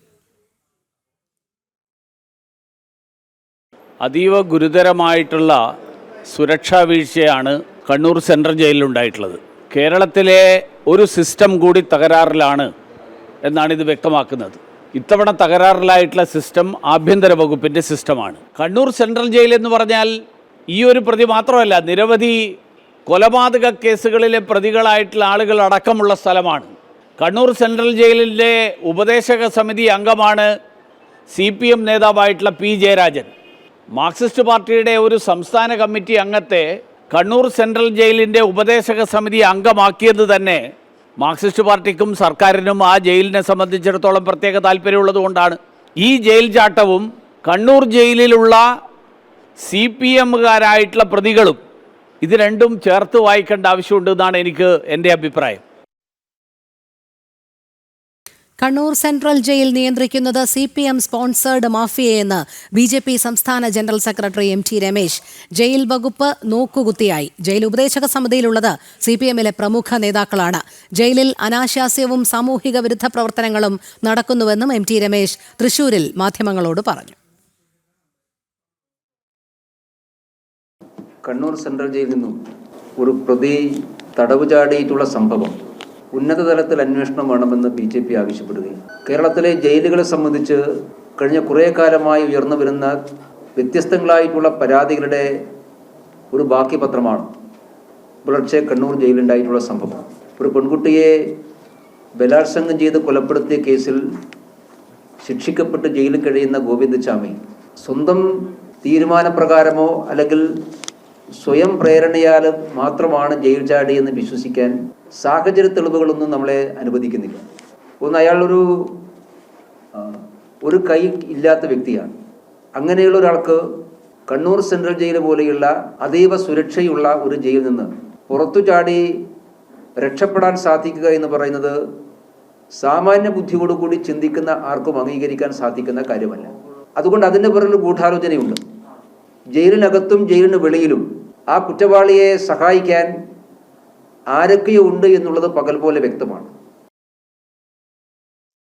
[SPEAKER 4] അതീവ ഗുരുതരമായിട്ടുള്ള സുരക്ഷാ വീഴ്ചയാണ് കണ്ണൂർ സെൻട്രൽ ജയിലിലുണ്ടായിട്ടുള്ളത്. കേരളത്തിലെ ഒരു സിസ്റ്റം കൂടി തകരാറിലാണ് എന്നാണ് ഇത് വ്യക്തമാക്കുന്നത്. ഇത്തവണ തകരാറിലായിട്ടുള്ള സിസ്റ്റം ആഭ്യന്തര വകുപ്പിൻ്റെ സിസ്റ്റമാണ്. കണ്ണൂർ സെൻട്രൽ ജയിൽ എന്ന് പറഞ്ഞാൽ ഈ ഒരു പ്രതി മാത്രമല്ല, നിരവധി കൊലപാതക കേസുകളിലെ പ്രതികളായിട്ടുള്ള ആളുകൾ അടക്കമുള്ള സ്ഥലമാണ്. കണ്ണൂർ സെൻട്രൽ ജയിലിൻ്റെ ഉപദേശക സമിതി അംഗമാണ് CPM നേതാവായിട്ടുള്ള P ജയരാജൻ. മാർക്സിസ്റ്റ് പാർട്ടിയുടെ ഒരു സംസ്ഥാന കമ്മിറ്റി അംഗത്തെ കണ്ണൂർ സെൻട്രൽ ജയിലിൻ്റെ ഉപദേശക സമിതി അംഗമാക്കിയത് തന്നെ മാർക്സിസ്റ്റ് പാർട്ടിക്കും സർക്കാരിനും ആ ജയിലിനെ സംബന്ധിച്ചിടത്തോളം പ്രത്യേക താല്പര്യമുള്ളതുകൊണ്ടാണ്. ഈ ജയിൽ ചാട്ടവും കണ്ണൂർ ജയിലിലുള്ള CPMകാരായിട്ടുള്ള പ്രതികളും ഇത് രണ്ടും ചേർത്ത് വായിക്കേണ്ട ആവശ്യമുണ്ടെന്നാണ് എൻ്റെ അഭിപ്രായം.
[SPEAKER 1] കണ്ണൂർ സെൻട്രൽ ജയിൽ നിയന്ത്രിക്കുന്നത് CPM സ്പോൺസേർഡ് മാഫിയയെന്ന് BJP സംസ്ഥാന general secretary MT Ramesh. Jail വകുപ്പ് നോക്കുകുത്തിയായി. ജയിൽ ഉപദേശക സമിതിയിലുള്ളത് CPMലെ പ്രമുഖ നേതാക്കളാണ്. ജയിലിൽ അനാശാസ്യവും സാമൂഹിക വിരുദ്ധ പ്രവർത്തനങ്ങളും നടക്കുന്നുവെന്നും MT രമേശ് തൃശൂരിൽ മാധ്യമങ്ങളോട് പറഞ്ഞു.
[SPEAKER 5] കണ്ണൂർ സെൻട്രൽ ജയിലിൽ നിന്നും ഒരു പ്രതി തടവ് ചാടിയിട്ടുള്ള സംഭവം ഉന്നതതലത്തിൽ അന്വേഷണം വേണമെന്ന് BJP ആവശ്യപ്പെടുകയും കേരളത്തിലെ ജയിലുകളെ സംബന്ധിച്ച് കഴിഞ്ഞ കുറേ കാലമായി ഉയർന്നു വരുന്ന വ്യത്യസ്തങ്ങളായിട്ടുള്ള പരാതികളുടെ ഒരു ബാക്കി പത്രമാണ് പുലർച്ചെ കണ്ണൂർ ജയിലുണ്ടായിട്ടുള്ള സംഭവം. ഒരു പെൺകുട്ടിയെ ബലാത്സംഗം ചെയ്ത് കൊലപ്പെടുത്തിയ കേസിൽ ശിക്ഷിക്കപ്പെട്ട് ജയിലിൽ കഴിയുന്ന ഗോവിന്ദചാമി സ്വന്തം തീരുമാനപ്രകാരമോ അല്ലെങ്കിൽ സ്വയം പ്രേരണയാൽ മാത്രമാണ് ജയിൽ ചാടിയെന്ന് വിശ്വസിക്കാൻ സാഹചര്യ തെളിവുകളൊന്നും നമ്മളെ അനുവദിക്കുന്നില്ല. ഒന്ന്, അയാളൊരു കൈ ഇല്ലാത്ത വ്യക്തിയാണ്. അങ്ങനെയുള്ള ഒരാൾക്ക് കണ്ണൂർ സെൻട്രൽ ജയിൽ പോലെയുള്ള അതീവ സുരക്ഷയുള്ള ഒരു ജയിലിൽ നിന്ന് പുറത്തു ചാടി രക്ഷപ്പെടാൻ സാധിക്കുക എന്ന് പറയുന്നത് സാമാന്യ ബുദ്ധിയോടുകൂടി ചിന്തിക്കുന്ന ആർക്കും അംഗീകരിക്കാൻ സാധിക്കുന്ന കാര്യമല്ല. അതുകൊണ്ട് അതിൻ്റെ പുറകിൽ ഗൂഢാലോചനയുണ്ട്. ജയിലിനകത്തും ജയിലിന് വെളിയിലും ആ കുറ്റവാളിയെ സഹായിക്കാൻ ആരൊക്കെയോ ഉണ്ട് എന്നുള്ളത് പകൽ പോലെ വ്യക്തമാണ്.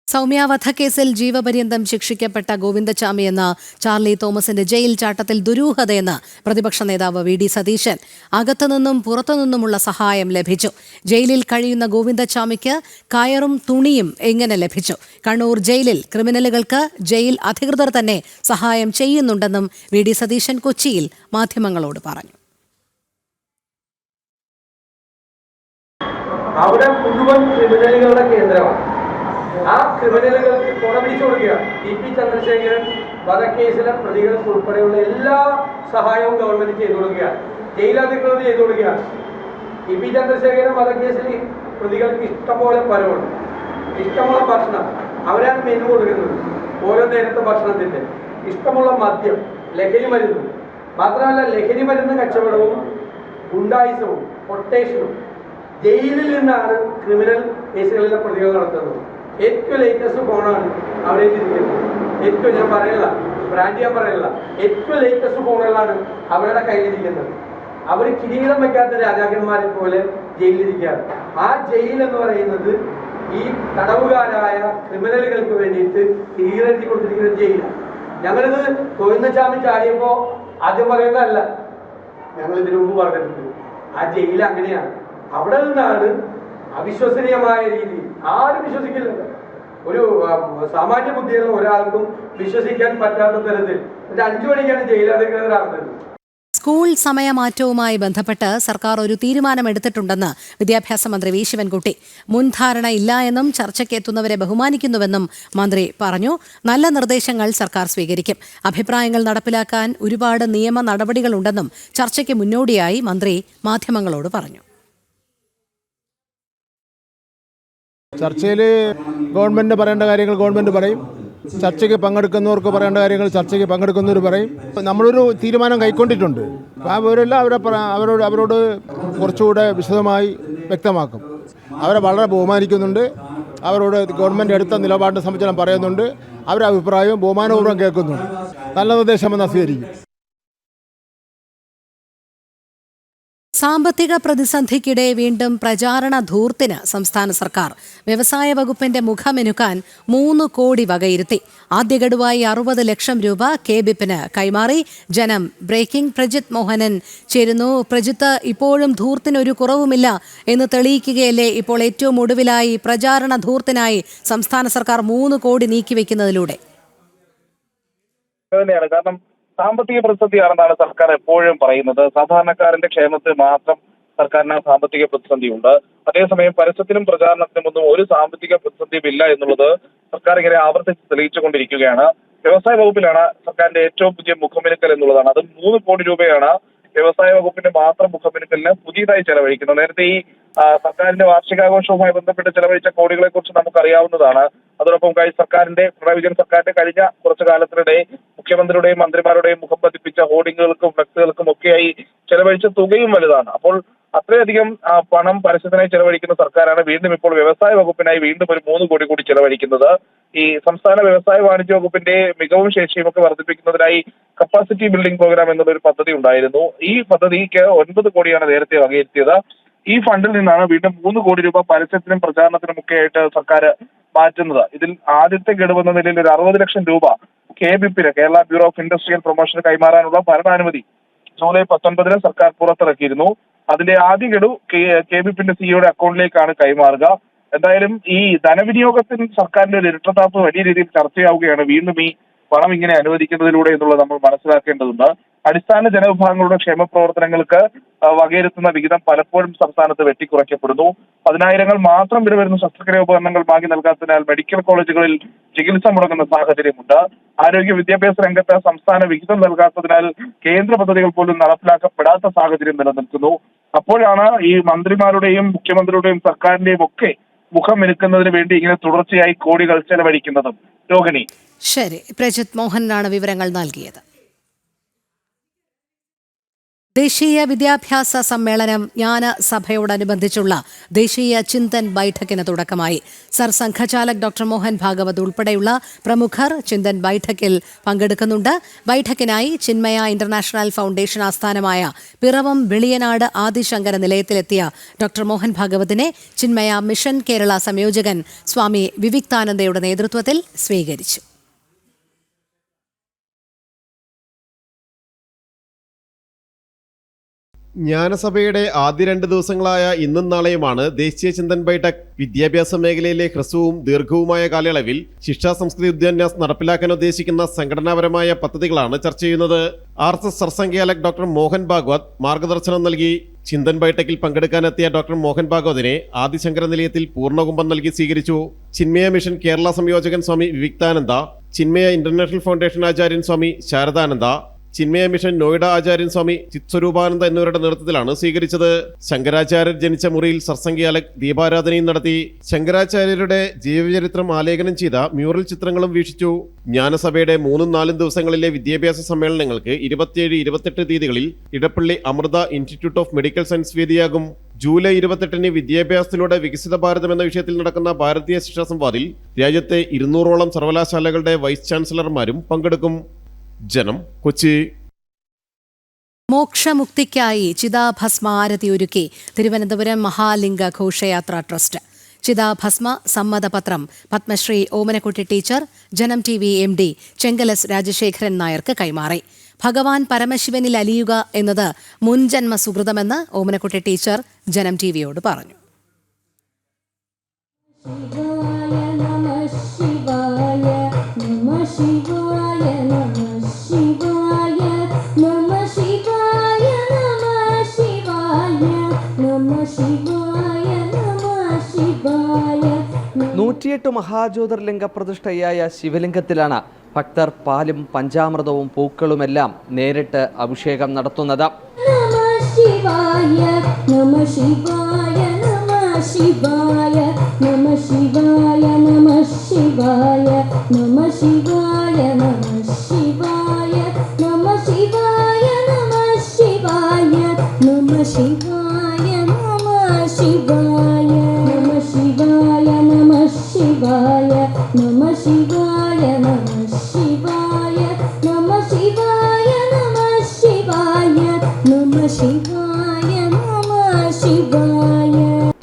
[SPEAKER 1] സൗമ്യ വധക്കേസിൽ ജീവപര്യന്തം ശിക്ഷിക്കപ്പെട്ട ഗോവിന്ദച്ചാമി എന്ന ചാർലി തോമസിന്റെ ജയിൽ ചാട്ടത്തിൽ ദുരൂഹതയെന്ന് പ്രതിപക്ഷ നേതാവ് വി ഡി സതീശൻ. അകത്തുനിന്നും പുറത്തുനിന്നുമുള്ള സഹായം ലഭിച്ചു. ജയിലിൽ കഴിയുന്ന ഗോവിന്ദച്ചാമിക്ക് കയറും തുണിയും എങ്ങനെ ലഭിച്ചു? കണ്ണൂർ ജയിലിൽ ക്രിമിനലുകൾക്ക് ജയിൽ അധികൃതർ തന്നെ സഹായം ചെയ്യുന്നുണ്ടെന്നും വി ഡി സതീശൻ കൊച്ചിയിൽ മാധ്യമങ്ങളോട് പറഞ്ഞു.
[SPEAKER 6] അവിടെ മുഴുവൻ ക്രിമിനലുകളുടെ കേന്ദ്രമാണ്. ആ ക്രിമിനലുകൾക്ക് കൊട പിടിച്ചു കൊടുക്കുക. ടി.പി. ചന്ദ്രശേഖരൻ വധക്കേസിലെ പ്രതികൾക്ക് ഉൾപ്പെടെയുള്ള എല്ലാ സഹായവും ഗവൺമെന്റ് ചെയ്തു കൊടുക്കുകയാണ്. ജയിലധികൃതർ ചെയ്തു കൊടുക്കുകയാണ്. ടി.പി. ചന്ദ്രശേഖരൻ വധക്കേസിൽ പ്രതികൾക്ക് ഇഷ്ടംപോലെ പരമുണ്ട്, ഇഷ്ടമുള്ള ഭക്ഷണം അവരാണ് മെനു കൊടുക്കുന്നത്. ഓരോ നേരത്തെ ഭക്ഷണത്തിന്റെ ഇഷ്ടമുള്ള മദ്യം, ലഹരി മരുന്നും, മാത്രമല്ല ലഹരി മരുന്ന് കച്ചവടവും ഗുണ്ടായിസവും കൊട്ടേഷനും ജയിലിൽ നിന്നാണ് ക്രിമിനൽ കേസുകളിലെ പ്രതികൾ നടത്തുന്നത്. ഏറ്റവും ലേറ്റസ്റ്റ് ഫോണാണ് അവിടെ ഇരിക്കുന്നത്. ഏറ്റവും ഞാൻ പറയില്ല, ബ്രാൻഡ് ഞാൻ പറയില്ല, ഏറ്റവും ലേറ്റസ്റ്റ് ഫോണുകളാണ് അവരുടെ കയ്യിലിരിക്കുന്നത്. അവർ കിരീടം വെക്കാത്ത രാജാക്കന്മാരെ പോലെ ജയിലിരിക്കുകയാണ്. ആ ജയിൽ എന്ന് പറയുന്നത് ഈ തടവുകാരായ ക്രിമിനലുകൾക്ക് വേണ്ടിയിട്ട് കിരീടത്തി കൊടുത്തിരിക്കുന്ന ജയിലാണ്. ഞങ്ങളിത് ഗോവിന്ദച്ചാമി ചാടിയപ്പോൾ ആദ്യം പറയുന്നതല്ല, ഞങ്ങൾ ഇതിനു മുമ്പ് പറഞ്ഞിട്ടുണ്ട്. ആ ജയിൽ അങ്ങനെയാണ്. അവിടെ നിന്നാണ് അവിശ്വസനീയമായ രീതിയിൽ ആരും വിശ്വസിക്കില്ലല്ലോ. ഒരു സാമാന്യ ബുദ്ധിയുള്ള ഒരാൾക്കും വിശ്വസിക്കാൻ പറ്റാത്ത തരത്തിൽ 5 മണിക്കാണ് ജയിലധികൃതർ അറിഞ്ഞത്.
[SPEAKER 1] സ്കൂൾ സമയമാറ്റവുമായി ബന്ധപ്പെട്ട് സർക്കാർ ഒരു തീരുമാനമെടുത്തിട്ടുണ്ടെന്ന് വിദ്യാഭ്യാസ മന്ത്രി വി ശിവൻകുട്ടി. മുൻധാരണ ഇല്ല എന്നും ചർച്ചയ്ക്ക് എത്തുന്നവരെ ബഹുമാനിക്കുന്നുവെന്നും മന്ത്രി പറഞ്ഞു. നല്ല നിർദ്ദേശങ്ങൾ സർക്കാർ സ്വീകരിക്കും. അഭിപ്രായങ്ങൾ നടപ്പിലാക്കാൻ ഒരുപാട് നിയമ നടപടികളുണ്ടെന്നും ചർച്ചയ്ക്ക് മുന്നോടിയായി മന്ത്രി മാധ്യമങ്ങളോട് പറഞ്ഞു.
[SPEAKER 7] ചർച്ചയിൽ ഗവൺമെൻറ് പറയേണ്ട കാര്യങ്ങൾ ഗവൺമെൻറ് പറയും, ചർച്ചയ്ക്ക് പങ്കെടുക്കുന്നവർക്ക് പറയേണ്ട കാര്യങ്ങൾ ചർച്ചയ്ക്ക് പങ്കെടുക്കുന്നവർ പറയും. നമ്മളൊരു തീരുമാനം കൈക്കൊണ്ടിട്ടുണ്ട്. അവരെല്ലാം അവരോട് കുറച്ചുകൂടെ വിശദമായി വ്യക്തമാക്കും. അവരെ വളരെ ബഹുമാനിക്കുന്നുണ്ട്. അവരോട് ഗവൺമെൻറ് എടുത്ത നിലപാടിനെ സംബന്ധിച്ച് പറയുന്നുണ്ട്. അവരുടെ അഭിപ്രായവും ബഹുമാനപൂർവ്വം കേൾക്കുന്നുണ്ട്. നല്ല നിർദ്ദേശമെന്ന് സ്വീകരിക്കും.
[SPEAKER 1] സാമ്പത്തിക പ്രതിസന്ധിക്കിടെ വീണ്ടും പ്രചാരണ ധൂർത്തിന് സംസ്ഥാന സർക്കാർ. വ്യവസായ വകുപ്പിന്റെ മുഖമിനുക്കാൻ 3 കോടി വകയിരുത്തി. ആദ്യ ഗഡുവായി 60 ലക്ഷം രൂപ KBIPന് കൈമാറി. ജനം ബ്രേക്കിംഗ് പ്രജിത്ത് മോഹനൻ ചേരുന്നു. പ്രജിത്ത്, ഇപ്പോഴും ധൂർത്തിനൊരു കുറവുമില്ല എന്ന് തെളിയിക്കുകയല്ലേ ഇപ്പോൾ ഏറ്റവും ഒടുവിലായി പ്രചാരണ ധൂർത്തിനായി സംസ്ഥാന സർക്കാർ 3 കോടി നീക്കിവെക്കുന്നതിലൂടെ?
[SPEAKER 3] കാരണം സാമ്പത്തിക പ്രതിസന്ധിയാണെന്നാണ് സർക്കാർ എപ്പോഴും പറയുന്നത്. സാധാരണക്കാരന്റെ ക്ഷേമത്തിൽ മാത്രം സർക്കാരിന് സാമ്പത്തിക പ്രതിസന്ധിയുണ്ട്. അതേസമയം പരസ്യത്തിനും പ്രചാരണത്തിനും ഒന്നും ഒരു സാമ്പത്തിക പ്രതിസന്ധിയും ഇല്ല എന്നുള്ളത് സർക്കാർ ഇങ്ങനെ ആവർത്തിച്ച് തെളിയിച്ചുകൊണ്ടിരിക്കുകയാണ്. വ്യവസായ വകുപ്പിലാണ് സർക്കാരിന്റെ ഏറ്റവും പുതിയ മുഖമിനുക്കൽ എന്നുള്ളതാണ്. അത് 3 കോടി രൂപയാണ് വ്യവസായ വകുപ്പിന്റെ മാത്രം മുഖമിനുക്കലിന് പുതിയതായി ചെലവഴിക്കുന്നത്. നേരത്തെ ഈ സർക്കാരിന്റെ വാർഷികാഘോഷവുമായി ബന്ധപ്പെട്ട് ചെലവഴിച്ച കോടികളെ കുറിച്ച് നമുക്കറിയാവുന്നതാണ്. അതോടൊപ്പം സർക്കാരിന്റെ പിണറായി വിജയൻ സർക്കാരിന്റെ കഴിഞ്ഞ കുറച്ചു കാലത്തിനിടെ മുഖ്യമന്ത്രിയുടെയും മന്ത്രിമാരുടെയും മുഖം പതിപ്പിച്ച ഹോർഡിങ്ങുകൾക്കും ഫ്ലെക്സുകൾക്കും ഒക്കെയായി ചെലവഴിച്ച തുകയും വലുതാണ്. അപ്പോൾ അത്രയധികം പണം പരസ്യത്തിനായി ചെലവഴിക്കുന്ന സർക്കാരാണ് വീണ്ടും ഇപ്പോൾ വ്യവസായ വകുപ്പിനായി വീണ്ടും ഒരു 3 കോടി കൂടി ചെലവഴിക്കുന്നത്. ഈ സംസ്ഥാന വ്യവസായ വാണിജ്യ വകുപ്പിന്റെ മികവും ശേഷിയും ഒക്കെ വർദ്ധിപ്പിക്കുന്നതിനായി കപ്പാസിറ്റി ബിൽഡിംഗ് പ്രോഗ്രാം എന്നുള്ളൊരു പദ്ധതി ഉണ്ടായിരുന്നു. ഈ പദ്ധതിക്ക് 9 കോടിയാണ് നേരത്തെ വകയിരുത്തിയത്. ഈ ഫണ്ടിൽ നിന്നാണ് വീണ്ടും 3 കോടി രൂപ പരസ്യത്തിനും പ്രചാരണത്തിനും ഒക്കെ ആയിട്ട് സർക്കാർ മാറ്റുന്നത്. ഇതിൽ ആദ്യത്തെ ഗഡുവെന്ന നിലയിൽ ഒരു 60 ലക്ഷം രൂപ KBIPന്, കേരള ബ്യൂറോ ഓഫ് ഇൻഡസ്ട്രിയൽ പ്രൊമോഷന് കൈമാറാനുള്ള ഭരണാനുമതി ജൂലൈ 19 സർക്കാർ പുറത്തിറക്കിയിരുന്നു. അതിന്റെ ആദ്യ ഗഡു KBIPന്റെ സിഇഒയുടെ അക്കൗണ്ടിലേക്കാണ് കൈമാറുക. എന്തായാലും ഈ ധനവിനിയോഗത്തിൽ സർക്കാരിന്റെ ഒരു ഇരട്ടത്താപ്പ് വലിയ രീതിയിൽ ചർച്ചയാവുകയാണ് വീണ്ടും ഈ പണം ഇങ്ങനെ അനുവദിക്കുന്നതിലൂടെ എന്നുള്ളത് നമ്മൾ മനസ്സിലാക്കേണ്ടതുണ്ട്. അടിസ്ഥാന ജനവിഭാഗങ്ങളുടെ ക്ഷേമ പ്രവർത്തനങ്ങൾക്ക് വകയിരുത്തുന്ന വിഹിതം പലപ്പോഴും സംസ്ഥാനത്ത് വെട്ടിക്കുറയ്ക്കപ്പെടുന്നു. 10,000 മാത്രം വില വരുന്ന ശസ്ത്രക്രിയ ഉപകരണങ്ങൾ വാങ്ങി നൽകാത്തതിനാൽ മെഡിക്കൽ കോളേജുകളിൽ ചികിത്സ മുടങ്ങുന്ന സാഹചര്യമുണ്ട്. ആരോഗ്യ വിദ്യാഭ്യാസ രംഗത്ത് സംസ്ഥാന വിഹിതം നൽകാത്തതിനാൽ കേന്ദ്ര പദ്ധതികൾ പോലും നടപ്പിലാക്കപ്പെടാത്ത സാഹചര്യം നിലനിൽക്കുന്നു. അപ്പോഴാണ് ഈ മന്ത്രിമാരുടെയും മുഖ്യമന്ത്രിയുടെയും സർക്കാരിന്റെയും ഒക്കെ മുഖം മെനുക്കുന്നതിന് വേണ്ടി ഇങ്ങനെ തുടർച്ചയായി കോടികൾ ചെലവഴിക്കുന്നതും. രോഹിണി.
[SPEAKER 1] ശരി, പ്രജിത്ത് മോഹനാണ് വിവരങ്ങൾ നൽകിയത്. ദേശീയ വിദ്യാഭ്യാസ സമ്മേളനം ജ്ഞാനസഭയോടനുബന്ധിച്ചുള്ള ദേശീയ ചിന്തൻ ബൈഠക്കിന് തുടക്കമായി. സർ സംഘചാലക് ഡോക്ടർ മോഹൻ ഭാഗവത് ഉൾപ്പെടെയുള്ള പ്രമുഖർ ചിന്തൻ ബൈഠക്കിൽ പങ്കെടുക്കുന്നുണ്ട്. ബൈഠക്കിനായി ചിന്മയ ഇന്റർനാഷണൽ ഫൗണ്ടേഷൻ ആസ്ഥാനമായ പിറവം വെളിയനാട് ആദിശങ്കര നിലയത്തിലെത്തിയ ഡോക്ടർ മോഹൻ ഭാഗവതിനെ ചിന്മയ മിഷൻ കേരള സംയോജകൻ സ്വാമി വിവിക്താനന്ദയുടെ നേതൃത്വത്തിൽ സ്വീകരിച്ചു.
[SPEAKER 8] ജ്ഞാനസഭയുടെ ആദ്യ 2 ദിവസങ്ങളായ ഇന്നും നാളെയുമാണ് ദേശീയ ചിന്തൻ ബൈഠക്. വിദ്യാഭ്യാസ മേഖലയിലെ ഹ്രസ്വവും ദീർഘവുമായ കാലയളവിൽ ശിക്ഷാ സംസ്കൃതി വിദ്യാഭ്യാസം നടപ്പിലാക്കാൻ ഉദ്ദേശിക്കുന്ന സംഘടനാപരമായ പദ്ധതികളാണ് ചർച്ച ചെയ്യുന്നത്. RSS സർസംഘചാലക് ഡോക്ടർ മോഹൻ ഭാഗവത് മാർഗദർശനം നൽകി. ചിന്തൻ ബൈഠക്കിൽ പങ്കെടുക്കാനെത്തിയ ഡോക്ടർ മോഹൻ ഭാഗവതിനെ ആദിശങ്കര നിലയത്തിൽ പൂർണ്ണകുംഭം നൽകി സ്വീകരിച്ചു. Chinmaya mission Kerala സംയോജകൻ Swami Viviktananda, Chinmaya international foundation ആചാര്യൻ സ്വാമി ശാരദാനന്ദ, ചിന്മയ മിഷൻ നോയിഡ ആചാര്യൻ സ്വാമി ചിത്സ്വരൂപാനന്ദ എന്നിവരുടെ നേതൃത്വത്തിലാണ് സ്വീകരിച്ചത്. ശങ്കരാചാര്യർ ജനിച്ച മുറിയിൽ സർസംഘചാലക് ദീപാരാധനയും നടത്തി. ശങ്കരാചാര്യരുടെ ജീവചരിത്രം ആലേഖനം ചെയ്ത മ്യൂറൽ ചിത്രങ്ങളും വീക്ഷിച്ചു. ജ്ഞാനസഭയുടെ 3-4 ദിവസങ്ങളിലെ വിദ്യാഭ്യാസ സമ്മേളനങ്ങൾക്ക് 27-28 തീയതികളിൽ Edappally Amrita institute of medical science വേദിയാകും. ജൂലൈ 28-ന് വിദ്യാഭ്യാസത്തിലൂടെ വികസിത ഭാരതം എന്ന വിഷയത്തിൽ നടക്കുന്ന ഭാരതീയ ശിക്ഷാ സംവാദിൽ രാജ്യത്തെ 200ഓളം സർവകലാശാലകളുടെ വൈസ് ചാൻസലർമാരും പങ്കെടുക്കും. ജനം, കൊച്ചി.
[SPEAKER 1] മോക്ഷമുക്തിക്കായി ചിതാഭസ്മാരതി ഒരുക്കി തിരുവനന്തപുരം മഹാലിംഗ ഘോഷയാത്ര ട്രസ്റ്റ്. ചിതാഭസ്മ സമ്മതപത്രം പത്മശ്രീ ഓമനക്കുട്ടി ടീച്ചർ ജനം TV MD ചെങ്കലസ് രാജശേഖരൻ നായർക്ക് കൈമാറി. ഭഗവാൻ പരമശിവനിൽ അലിയുക എന്നത് മുൻജന്മ സുഹൃതമെന്ന് ഓമനക്കുട്ടി ടീച്ചർ ജനം TVയോട് പറഞ്ഞു.
[SPEAKER 9] നൂറ്റിയെട്ട് മഹാജ്യോതിർലിംഗ പ്രതിഷ്ഠയായ ശിവലിംഗത്തിലാണ് ഭക്തർ പാലും പഞ്ചാമൃതവും പൂക്കളുമെല്ലാം നേരിട്ട് അഭിഷേകം നടത്തുന്നത്.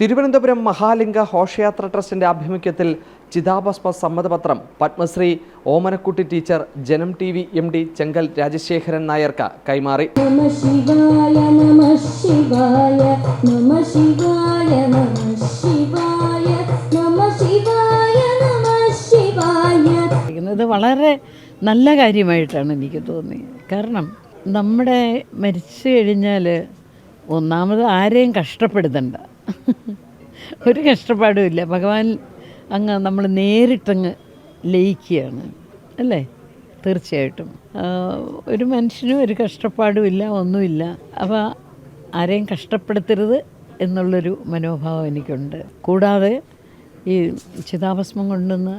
[SPEAKER 9] തിരുവനന്തപുരം മഹാലിംഗ ഘോഷയാത്ര ട്രസ്റ്റിന്റെ ആഭിമുഖ്യത്തിൽ ചിതാഭസ്മ സമ്മതപത്രം പത്മശ്രീ ഓമനക്കുട്ടി ടീച്ചർ ജനം TV MD ചെങ്കൽ രാജശേഖരൻ നായർക്ക് കൈമാറി.
[SPEAKER 10] ഇത് വളരെ നല്ല കാര്യമായിട്ടാണ് എനിക്ക് തോന്നിയത്. കാരണം നമ്മുടെ മരിച്ചു കഴിഞ്ഞാൽ ഒന്നാമത് ആരെയും കഷ്ടപ്പെടുത്തണ്ട, ഒരു കഷ്ടപ്പാടുമില്ല. ഭഗവാൻ അങ്ങ് നമ്മൾ നേരിട്ടങ്ങ് ലയിക്കുകയാണ് അല്ലേ. തീർച്ചയായിട്ടും ഒരു മനുഷ്യനും ഒരു കഷ്ടപ്പാടുമില്ല, ഒന്നുമില്ല. അപ്പോൾ ആരെയും കഷ്ടപ്പെടുത്തരുത് എന്നുള്ളൊരു മനോഭാവം എനിക്കുണ്ട്. കൂടാതെ ഈ ചിതാഭസ്മം കൊണ്ടുവന്ന്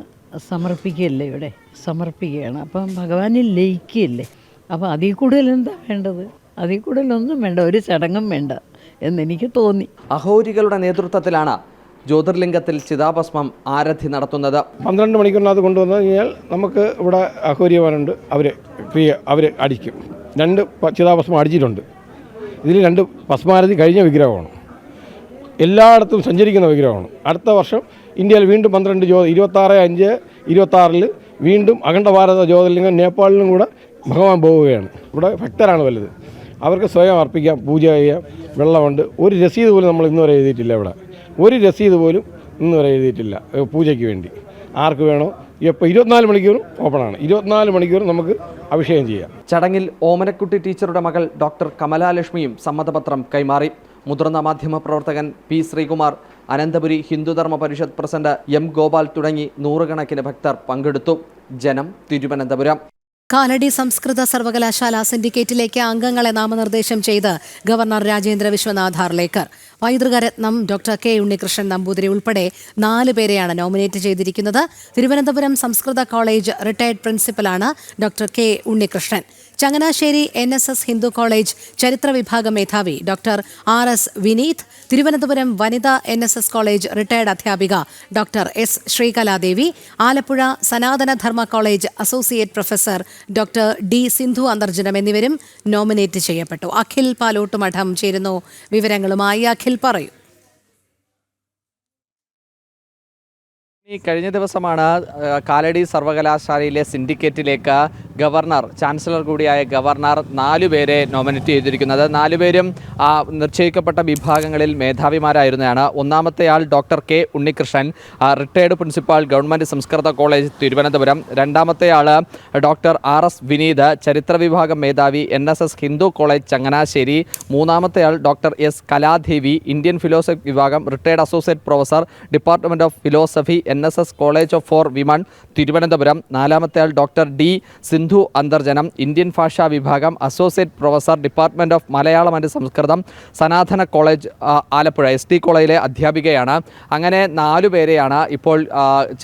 [SPEAKER 10] സമർപ്പിക്കുകയല്ലേ, ഇവിടെ സമർപ്പിക്കുകയാണ്. അപ്പം ഭഗവാനിൽ ലയിക്കുകയല്ലേ. അപ്പോൾ അതിൽ കൂടുതൽ എന്താ വേണ്ടത്? അതിൽ കൂടുതലൊന്നും വേണ്ട, ഒരു ചടങ്ങും വേണ്ട എന്നെനിക്ക് തോന്നി.
[SPEAKER 9] അഹോരികളുടെ നേതൃത്വത്തിലാണ് ജ്യോതിർലിംഗത്തിൽ ചിതാഭസ്മം ആരതി നടത്തുന്നത്.
[SPEAKER 11] 12 മണിക്കൂറിനകത്ത് കൊണ്ടുവന്നു കഴിഞ്ഞാൽ നമുക്ക് ഇവിടെ അഹോരിയമാരുണ്ട്, അവർ അടിക്കും. 2 ചിതാഭസ്മം അടിച്ചിട്ടുണ്ട്. ഇതിൽ 2 ഭസ്മാരതി കഴിഞ്ഞ വിഗ്രഹമാണ്, എല്ലായിടത്തും സഞ്ചരിക്കുന്ന വിഗ്രഹമാണ്. അടുത്ത വർഷം ഇന്ത്യയിൽ വീണ്ടും 12 26/5/26 വീണ്ടും അഖണ്ഡ ഭാരത ജ്യോതിർലിംഗം നേപ്പാളിലും കൂടെ ഭഗവാൻ പോവുകയാണ്. ഇവിടെ ഭക്തരാണ് വലുത്, അവർക്ക് സ്വയം അർപ്പിക്കാം, പൂജ ചെയ്യാം, വെള്ളമുണ്ട്. ഒരു രസീത് പോലും നമ്മൾ ഇന്നുവരെ എഴുതിയിട്ടില്ല. ഇവിടെ ഒരു രസീത് പോലും ഇന്നുവരെ എഴുതിയിട്ടില്ല പൂജയ്ക്ക് വേണ്ടി. ആർക്ക് വേണോ ഇപ്പോൾ 24 മണിക്കൂറും ഓപ്പണാണ്. 24 മണിക്കൂറും നമുക്ക് അഭിഷേകം ചെയ്യാം.
[SPEAKER 9] ചടങ്ങിൽ ഓമനക്കുട്ടി ടീച്ചറുടെ മകൾ ഡോക്ടർ കമലാലക്ഷ്മിയും സമ്മതപത്രം കൈമാറി. മുതിർന്ന മാധ്യമപ്രവർത്തകൻ P. ശ്രീകുമാർ, അനന്തപുരി ഹിന്ദുധർമ്മ പരിഷത്ത് പ്രസിഡന്റ് M. ഗോപാൽ തുടങ്ങി നൂറുകണക്കിന് ഭക്തർ പങ്കെടുത്തു. ജനം, തിരുവനന്തപുരം.
[SPEAKER 1] കാലടി സംസ്കൃത സർവകലാശാല സിൻഡിക്കേറ്റിലേക്ക് അംഗങ്ങളെ നാമനിർദ്ദേശം ചെയ്ത് ഗവർണർ രാജേന്ദ്ര വിശ്വനാഥ് ഹാർലേക്കർ. പൈതൃകരത്നം ഡോക്ടർ K. ഉണ്ണികൃഷ്ണൻ നമ്പൂതിരി ഉൾപ്പെടെ 4 പേരെയാണ് നോമിനേറ്റ് ചെയ്തിരിക്കുന്നത്. തിരുവനന്തപുരം സംസ്കൃത കോളേജ് റിട്ടയർഡ് പ്രിൻസിപ്പലാണ് doctor K. Unnikrishnan. Changanassery NSS Hindu college ചരിത്ര വിഭാഗം മേധാവി ഡോക്ടർ RS വിനീത്, തിരുവനന്തപുരം വനിതാ NSS കോളേജ് റിട്ടയർഡ് അധ്യാപിക doctor S Sreekaladevi, Alappuzha Sanatanadharma college associate professor doctor D Sindhu Antharjanam എന്നിവരും നോമിനേറ്റ് ചെയ്യപ്പെട്ടു. അഖിൽ പാലോട്ടുമഠം ചേരുന്നു വിവരങ്ങളുമായി. അഖിൽ, പറയൂ.
[SPEAKER 9] കഴിഞ്ഞ ദിവസമാണ് കാലടി സർവകലാശാലയിലെ സിൻഡിക്കേറ്റിലേക്ക് ഗവർണർ, ചാൻസലർ കൂടിയായ ഗവർണർ 4 പേരെ നോമിനേറ്റ് ചെയ്തിരിക്കുന്നത്. 4 പേരും നിശ്ചയിക്കപ്പെട്ട വിഭാഗങ്ങളിൽ മേധാവിമാരായിരുന്നതാണ്. ഒന്നാമത്തെയാൾ doctor K Unnikrishnan, retired principal government Sanskrit college Thiruvananthapuram. രണ്ടാമത്തെയാൾ ഡോക്ടർ RS വിനീത്, ചരിത്ര വിഭാഗം മേധാവി NSS ഹിന്ദു കോളേജ് ചങ്ങനാശ്ശേരി. മൂന്നാമത്തെയാൾ doctor S Kaladevi, Indian philosophy വിഭാഗം, retired associate professor, department of philosophy, NSS college of for women Thiruvananthapuram. നാലാമത്തെയാൾ doctor D Sindhu Antharjanam, Indian ഭാഷാ വിഭാഗം, associate professor, department of Malayalam and സംസ്കൃതം, സനാതന കോളേജ് ആലപ്പുഴ ST കോളേജിലെ അധ്യാപികയാണ്. അങ്ങനെ 4 പേരെയാണ് ഇപ്പോൾ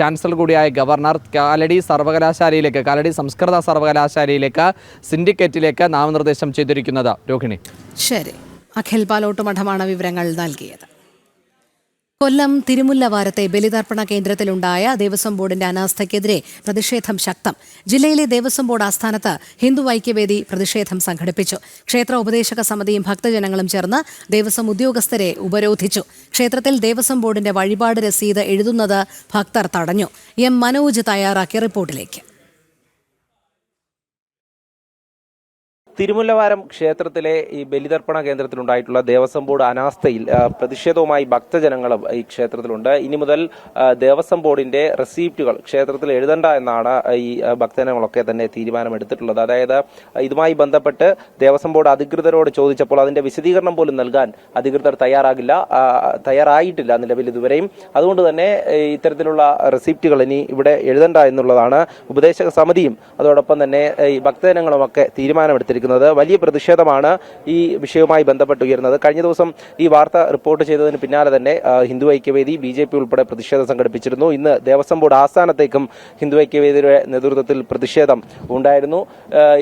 [SPEAKER 9] ചാൻസലർ കൂടിയായ ഗവർണർ കാലടി സർവകലാശാലയിലേക്ക്, കാലടി സംസ്കൃത സർവകലാശാലയിലേക്ക്, സിൻഡിക്കേറ്റിലേക്ക് നാമനിർദ്ദേശം ചെയ്തിരിക്കുന്നത്. രോഹിണി.
[SPEAKER 1] ശരി, അഖിൽ പാലോട്ടുമഠമാണ് വിവരങ്ങൾ നൽകിയത്. കൊല്ലം തിരുമുല്ലവാരത്തെ ബലിതർപ്പണ കേന്ദ്രത്തിലുണ്ടായ ദേവസ്വം ബോർഡിന്റെ അനാസ്ഥയ്ക്കെതിരെ പ്രതിഷേധം ശക്തം. ജില്ലയിലെ ദേവസ്വം ബോർഡ് ആസ്ഥാനത്ത് ഹിന്ദു ഐക്യവേദി പ്രതിഷേധം സംഘടിപ്പിച്ചു. ക്ഷേത്ര ഉപദേശക സമിതിയും ഭക്തജനങ്ങളും ചേർന്ന് ദേവസ്വം ഉദ്യോഗസ്ഥരെ ഉപരോധിച്ചു. ക്ഷേത്രത്തിൽ ദേവസ്വം ബോർഡിന്റെ വഴിപാട് രസീത് എഴുതുന്നത് ഭക്തർ തടഞ്ഞു. M മനോജ് തയ്യാറാക്കിയ റിപ്പോർട്ടിലേക്ക്.
[SPEAKER 12] തിരുമുല്ലവാരം ക്ഷേത്രത്തിലെ ഈ ബലിതർപ്പണ കേന്ദ്രത്തിലുണ്ടായിട്ടുള്ള ദേവസ്വം ബോർഡ് അനാസ്ഥയിൽ പ്രതിഷേധവുമായി ഭക്തജനങ്ങളും ഈ ക്ഷേത്രത്തിലുണ്ട്. ഇനി മുതൽ ദേവസ്വം ബോർഡിന്റെ റെസീപ്റ്റുകൾ ക്ഷേത്രത്തിൽ എഴുതണ്ട എന്നാണ് ഈ ഭക്തജനങ്ങളൊക്കെ തന്നെ തീരുമാനമെടുത്തിട്ടുള്ളത്. അതായത് ഇതുമായി ബന്ധപ്പെട്ട് ദേവസ്വം ബോർഡ് അധികൃതരോട് ചോദിച്ചപ്പോൾ അതിന്റെ വിശദീകരണം പോലും നൽകാൻ അധികൃതർ തയ്യാറായിട്ടില്ല നിലവിൽ ഇതുവരെയും. അതുകൊണ്ട് തന്നെ ഇത്തരത്തിലുള്ള റെസീപ്റ്റുകൾ ഇനി ഇവിടെ എഴുതണ്ട എന്നുള്ളതാണ് ഉപദേശക സമിതിയും അതോടൊപ്പം തന്നെ ഈ ഭക്തജനങ്ങളുമൊക്കെ തീരുമാനമെടുത്തിരിക്കുന്നത്. വലിയ പ്രതിഷേധമാണ് ഈ വിഷയവുമായി ബന്ധപ്പെട്ട് ഉയർന്നത്. കഴിഞ്ഞ ദിവസം ഈ വാർത്ത റിപ്പോർട്ട് ചെയ്തതിന് പിന്നാലെ തന്നെ ഹിന്ദു ഐക്യവേദി, BJP ഉൾപ്പെടെ പ്രതിഷേധം സംഘടിപ്പിച്ചിരുന്നു. ഇന്ന് ദേവസ്വം ബോർഡ് ആസ്ഥാനത്തേക്കും ഹിന്ദു ഐക്യവേദിയുടെ നേതൃത്വത്തിൽ പ്രതിഷേധം ഉണ്ടായിരുന്നു.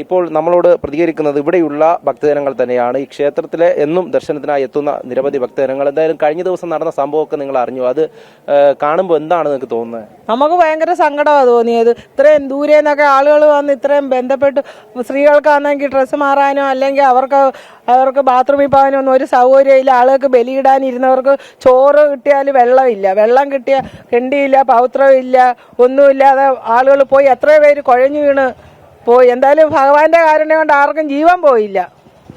[SPEAKER 12] ഇപ്പോൾ നമ്മളോട് പ്രതികരിക്കുന്നത് ഇവിടെയുള്ള ഭക്തജനങ്ങൾ തന്നെയാണ്. ഈ ക്ഷേത്രത്തിലെ എന്നും ദർശനത്തിനായി എത്തുന്ന നിരവധി ഭക്തജനങ്ങൾ. എന്തായാലും കഴിഞ്ഞ ദിവസം നടന്ന സംഭവമൊക്കെ നിങ്ങൾ അറിഞ്ഞു. അത് കാണുമ്പോൾ എന്താണ് നിങ്ങൾക്ക് തോന്നുന്നത്?
[SPEAKER 13] നമുക്ക് ഭയങ്കര സങ്കടമാണ് തോന്നിയത്. ഇത്രയും ദൂരെ നിന്നൊക്കെ ആളുകൾ വന്ന് ഇത്രയും ബന്ധപ്പെട്ട് സ്ത്രീകൾക്കാണെങ്കിൽ ഡ്രസ്സ് മാറാനോ അല്ലെങ്കിൽ അവർക്ക് ബാത്റൂമിൽ പോകാനോ ഒന്നും ഒരു സൗകര്യമില്ല. ആളുകൾക്ക് ബലിയിടാനിരുന്നവർക്ക് ചോറ് കിട്ടിയാൽ വെള്ളമില്ല, വെള്ളം കിട്ടിയാൽ കിണ്ടിയില്ല, പൗത്രമില്ല, ഒന്നുമില്ലാതെ ആളുകൾ പോയി എത്ര പേര് കുഴഞ്ഞു വീണ് പോയി. എന്തായാലും ഭഗവാന്റെ കാരുണ്യം കൊണ്ട് ആർക്കും ജീവൻ പോയില്ല.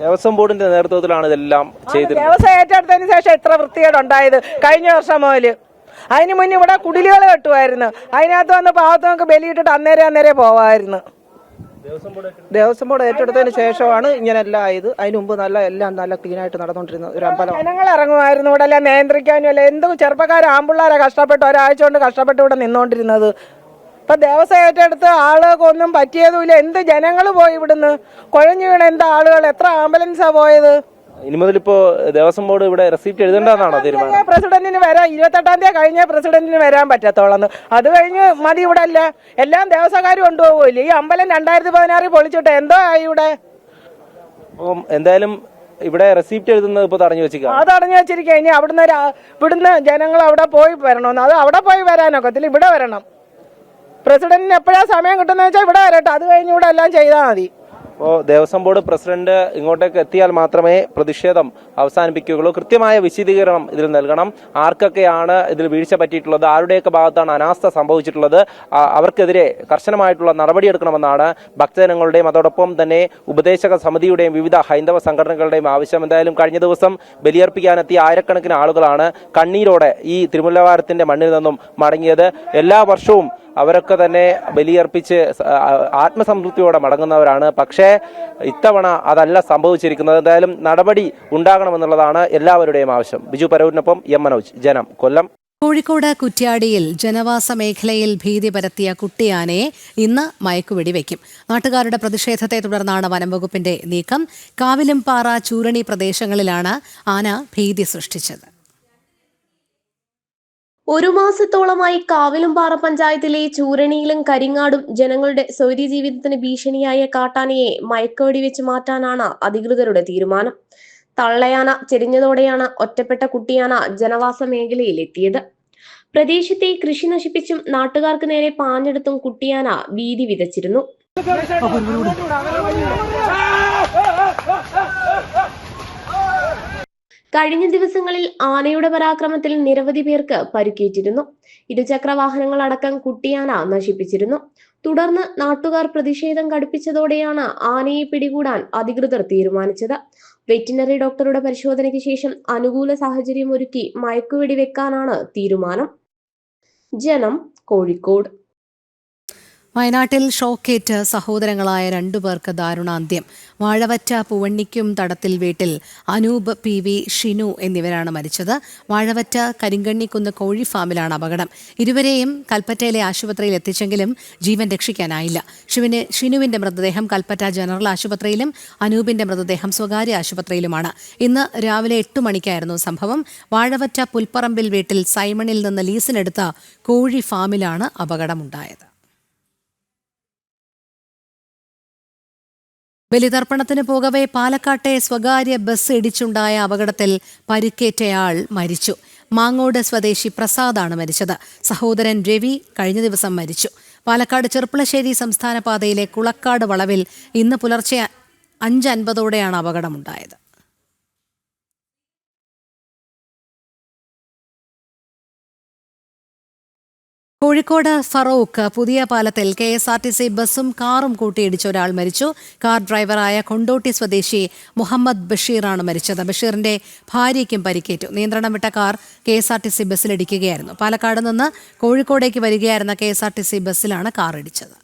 [SPEAKER 12] ദേവസ്വം ബോർഡിന്റെ നേതൃത്വത്തിലാണ് ഇതെല്ലാം ചെയ്തത്.
[SPEAKER 13] ദേവസ്വം ഏറ്റെടുത്തതിന് ശേഷം ഇത്ര വൃത്തികേടുണ്ടായത് കഴിഞ്ഞ വർഷം മുതൽ. അതിന് മുന്നേ ഇവിടെ കുടിലുകൾ കെട്ടുമായിരുന്നു. അതിനകത്ത് വന്ന് പാവത്തങ്ങൾക്ക് ബലിയിട്ടിട്ട് അന്നേരെ പോവായിരുന്നു. ദേവസ്വം ബോർഡ് ഏറ്റെടുത്തതിന് ശേഷമാണ് ഇങ്ങനെ എല്ലാം ആയത്. അതിന് മുമ്പ് എല്ലാം നല്ല ക്ലീനായിട്ട് നടന്നുകൊണ്ടിരുന്ന ഒരു അമ്പലം. ജനങ്ങൾ ഇറങ്ങുമായിരുന്നു ഇവിടെ എല്ലാം നിയന്ത്രിക്കാനും അല്ല. എന്തും ചെറുപ്പക്കാർ ആമ്പിള്ളേരെ കഷ്ടപ്പെട്ട് ഒരാഴ്ച കൊണ്ട് കഷ്ടപ്പെട്ട് ഇവിടെ നിന്നുകൊണ്ടിരുന്നത്. ഇപ്പൊ ദേവസ്വം ഏറ്റെടുത്ത് ആളുകൾക്കൊന്നും പറ്റിയതുമില്ല. എന്ത് ജനങ്ങൾ പോയി ഇവിടുന്ന് കുഴഞ്ഞു വീണ എന്താ ആളുകൾ, എത്ര ആംബുലൻസാ പോയത്.
[SPEAKER 12] ഇനി മുതലിപ്പോ ദേവസ്വം ബോർഡ് ഇവിടെ റെസിപ്റ്റ് എഴുതേണ്ടതാണോ തീരുമാനം?
[SPEAKER 13] പ്രസിഡന്റിന് വരാം, 28-ാം തീയതി കഴിഞ്ഞ പ്രസിഡന്റിന് വരാൻ പറ്റത്തോളന്ന്. അത് കഴിഞ്ഞ് മതി. ഇവിടെ അല്ല, എല്ലാം ദേവസ്വക്കാർ കൊണ്ടുപോകില്ലേ. ഈ അമ്പലം 2016 പൊളിച്ചിട്ട് എന്തോ ആയി ഇവിടെ.
[SPEAKER 12] എന്തായാലും ഇവിടെ റെസിപ്റ്റ് എഴുതുന്നത് ഇപ്പൊ തടഞ്ഞു വെച്ചിരിക്കുക.
[SPEAKER 13] അത് തടഞ്ഞു വെച്ചിരിക്കുക. ഇനി ഇവിടുന്ന് ജനങ്ങൾ അവിടെ പോയി വരണമെന്ന്. അത് അവിടെ പോയി വരാനൊക്കത്തില്ല, ഇവിടെ വരണം. പ്രസിഡന്റിന് എപ്പോഴാ സമയം കിട്ടുന്ന വെച്ചാൽ ഇവിടെ വരട്ടെ. അത് കഴിഞ്ഞ് ഇവിടെ എല്ലാം ചെയ്താൽ മതി.
[SPEAKER 12] അപ്പോൾ ദേവസ്വം ബോർഡ് പ്രസിഡന്റ് ഇങ്ങോട്ടേക്ക് എത്തിയാൽ മാത്രമേ പ്രതിഷേധം അവസാനിപ്പിക്കുകയുള്ളൂ. കൃത്യമായ വിശദീകരണം ഇതിൽ നൽകണം. ആർക്കൊക്കെയാണ് ഇതിൽ വീഴ്ച പറ്റിയിട്ടുള്ളത്, ആരുടെയൊക്കെ ഭാഗത്താണ് അനാസ്ഥ സംഭവിച്ചിട്ടുള്ളത്, അവർക്കെതിരെ കർശനമായിട്ടുള്ള നടപടിയെടുക്കണമെന്നാണ് ഭക്തജനങ്ങളുടെയും അതോടൊപ്പം തന്നെ ഉപദേശക സമിതിയുടെയും വിവിധ ഹൈന്ദവ സംഘടനകളുടെയും ആവശ്യം. എന്തായാലും കഴിഞ്ഞ ദിവസം ബലിയർപ്പിക്കാനെത്തിയ ആയിരക്കണക്കിന് ആളുകളാണ് കണ്ണീരോടെ ഈ തിരുമുല്ലവാരത്തിന്റെ മണ്ണിൽ നിന്നും മടങ്ങിയത്. എല്ലാ വർഷവും അവരൊക്കെ തന്നെ ബലിയർപ്പിച്ച് ആത്മസംതൃപ്തിയോടെ മടങ്ങുന്നവരാണ്. പക്ഷേ ഇത്തവണ അതല്ല സംഭവിച്ചിരിക്കുന്നത്. എന്തായാലും നടപടി ഉണ്ടാകണമെന്നുള്ളതാണ് എല്ലാവരുടെയും ആവശ്യം. ബിജു പരൂരിനൊപ്പം M മനോജ്, ജനം, കൊല്ലം.
[SPEAKER 1] കോഴിക്കോട് കുറ്റ്യാടിയിൽ ജനവാസ മേഖലയിൽ ഭീതി പരത്തിയ കുട്ടിയാനയെ ഇന്ന് മയക്കുവെടിവെക്കും. നാട്ടുകാരുടെ പ്രതിഷേധത്തെ തുടർന്നാണ് വനംവകുപ്പിന്റെ നീക്കം. കാവിലുംപാറ, ചൂരണി പ്രദേശങ്ങളിലാണ് ആന ഭീതി സൃഷ്ടിച്ചത്.
[SPEAKER 14] ഒരു മാസത്തോളമായി കാവിലുംപാറ പഞ്ചായത്തിലെ ചൂരണിയിലും കരിങ്ങാടും ജനങ്ങളുടെ സ്വൈര്യ ജീവിതത്തിന് ഭീഷണിയായ കാട്ടാനയെ മയക്കുവെടി വെച്ച് മാറ്റാനാണ് അധികൃതരുടെ തീരുമാനം. തള്ളയാന ചെരിഞ്ഞതോടെയാണ് ഒറ്റപ്പെട്ട കുട്ടിയാന ജനവാസ മേഖലയിൽ എത്തിയത്. പ്രദേശത്തെ കൃഷി നശിപ്പിച്ചും നാട്ടുകാർക്ക് നേരെ പാഞ്ഞെടുത്തും കുട്ടിയാന ഭീതി വിതച്ചിരുന്നു. കഴിഞ്ഞ ദിവസങ്ങളിൽ ആനയുടെ പരാക്രമത്തിൽ നിരവധി പേർക്ക് പരിക്കേറ്റിരുന്നു. ഇരുചക്ര വാഹനങ്ങൾ അടക്കം കുട്ടിയാന നശിപ്പിച്ചിരുന്നു. തുടർന്ന് നാട്ടുകാർ പ്രതിഷേധം കടുപ്പിച്ചതോടെയാണ് ആനയെ പിടികൂടാൻ അധികൃതർ തീരുമാനിച്ചത്. വെറ്റിനറി ഡോക്ടറുടെ പരിശോധനയ്ക്ക് ശേഷം അനുകൂല സാഹചര്യം ഒരുക്കി മയക്കുവെടി വെക്കാനാണ് തീരുമാനം. ജനം, കോഴിക്കോട്.
[SPEAKER 1] വയനാട്ടിൽ ഷോക്കേറ്റ് സഹോദരങ്ങളായ 2 പേർക്ക് ദാരുണാന്ത്യം. വാഴവറ്റ പൂവണ്ണിക്കും തടത്തിൽ വീട്ടിൽ അനൂപ്, PV, ഷിനു എന്നിവരാണ് മരിച്ചത്. വാഴവറ്റ കരിങ്കണ്ണിക്കുന്ന് കോഴി ഫാമിലാണ് അപകടം. ഇരുവരെയും കൽപ്പറ്റയിലെ ആശുപത്രിയിൽ എത്തിച്ചെങ്കിലും ജീവൻ രക്ഷിക്കാനായില്ല. ഷിനുവിന്റെ മൃതദേഹം കൽപ്പറ്റ ജനറൽ ആശുപത്രിയിലും അനൂപിന്റെ മൃതദേഹം സ്വകാര്യ ആശുപത്രിയിലുമാണ്. ഇന്ന് രാവിലെ 8 മണിക്കായിരുന്നു സംഭവം. വാഴവറ്റ പുൽപ്പറമ്പിൽ വീട്ടിൽ സൈമണിൽ നിന്ന് ലീസിനെടുത്ത കോഴി ഫാമിലാണ് അപകടമുണ്ടായത്. ബലിതർപ്പണത്തിന് പോകവെ പാലക്കാട്ടെ സ്വകാര്യ ബസ് ഇടിച്ചുണ്ടായ അപകടത്തിൽ പരിക്കേറ്റയാൾ മരിച്ചു. മാങ്ങോട് സ്വദേശി പ്രസാദാണ് മരിച്ചത്. സഹോദരൻ രവി കഴിഞ്ഞ ദിവസം മരിച്ചു. പാലക്കാട് ചെർപ്പുളശ്ശേരി സംസ്ഥാന പാതയിലെ കുളക്കാട് വളവിൽ ഇന്ന് പുലർച്ചെ 5:50ഓടെയാണ് അപകടമുണ്ടായത്. കോഴിക്കോട് ഫറൂഖ് പുതിയ പാലത്തിൽ KSRTC ബസും കാറും കൂട്ടിയിടിച്ച ഒരാൾ മരിച്ചു. കാർ ഡ്രൈവറായ കൊണ്ടോട്ടി സ്വദേശി മുഹമ്മദ് ബഷീറാണ് മരിച്ചത്. ബഷീറിന്റെ ഭാര്യയ്ക്കും പരിക്കേറ്റു. നിയന്ത്രണം വിട്ട കാർ KSRTC ബസ്സിലിടിക്കുകയായിരുന്നു. പാലക്കാട് നിന്ന് കോഴിക്കോടേക്ക് വരികയായിരുന്ന KSRTC ബസ്സിലാണ് കാർ ഇടിച്ചത്.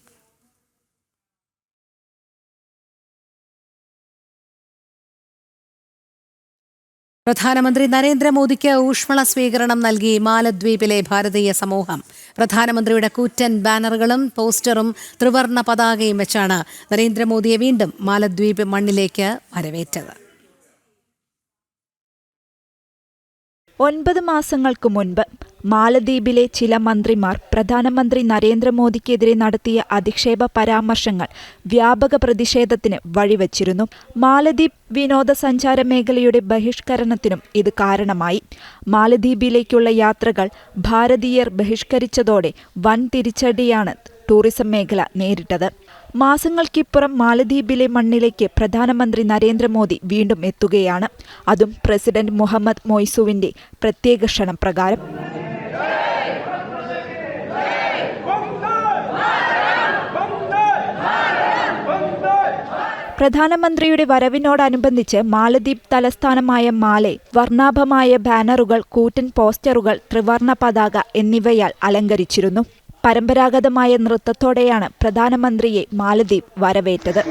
[SPEAKER 1] പ്രധാനമന്ത്രി നരേന്ദ്രമോദിക്ക് ഊഷ്മള സ്വീകരണം നൽകി മാലദ്വീപിലെ ഭാരതീയ സമൂഹം. പ്രധാനമന്ത്രിയുടെ കൂറ്റൻ ബാനറുകളും പോസ്റ്ററും ത്രിവർണ്ണ പതാകയും വെച്ചാണ് നരേന്ദ്രമോദിയെ വീണ്ടും മാലദ്വീപ് മണ്ണിലേക്ക് വരവേറ്റത്.
[SPEAKER 15] 9 മാസങ്ങൾക്ക് മുൻപ് മാലദ്വീപിലെ ചില മന്ത്രിമാർ പ്രധാനമന്ത്രി നരേന്ദ്രമോദിക്കെതിരെ നടത്തിയ അധിക്ഷേപ പരാമർശങ്ങൾ വ്യാപക പ്രതിഷേധത്തിന് വഴിവച്ചിരുന്നു. മാലദ്വീപ് വിനോദസഞ്ചാര മേഖലയുടെ ബഹിഷ്കരണത്തിനും ഇത് കാരണമായി. മാലദ്വീപിലേക്കുള്ള യാത്രകൾ ഭാരതീയർ ബഹിഷ്കരിച്ചതോടെ വൻ തിരിച്ചടിയാണ് ടൂറിസം മേഖല നേരിട്ടത്. മാസങ്ങൾക്കിപ്പുറം മാലദ്വീപിലെ മണ്ണിലേക്ക് പ്രധാനമന്ത്രി നരേന്ദ്രമോദി വീണ്ടും എത്തുകയാണ്. അതും പ്രസിഡന്റ് മുഹമ്മദ് മൊയ്സുവിന്റെ പ്രത്യേക ക്ഷണം പ്രകാരം. പ്രധാനമന്ത്രിയുടെ വരവിനോടനുബന്ധിച്ച് മാലദ്വീപ് തലസ്ഥാനമായ മാലെ വർണ്ണാഭമായ ബാനറുകൾ, കൂറ്റൻ പോസ്റ്ററുകൾ, ത്രിവർണ്ണ പതാക എന്നിവയാൽ അലങ്കരിച്ചിരുന്നു. പരമ്പരാഗതമായ നൃത്തത്തോടെയാണ് പ്രധാനമന്ത്രിയെ മാലദ്വീപ് വരവേറ്റത്.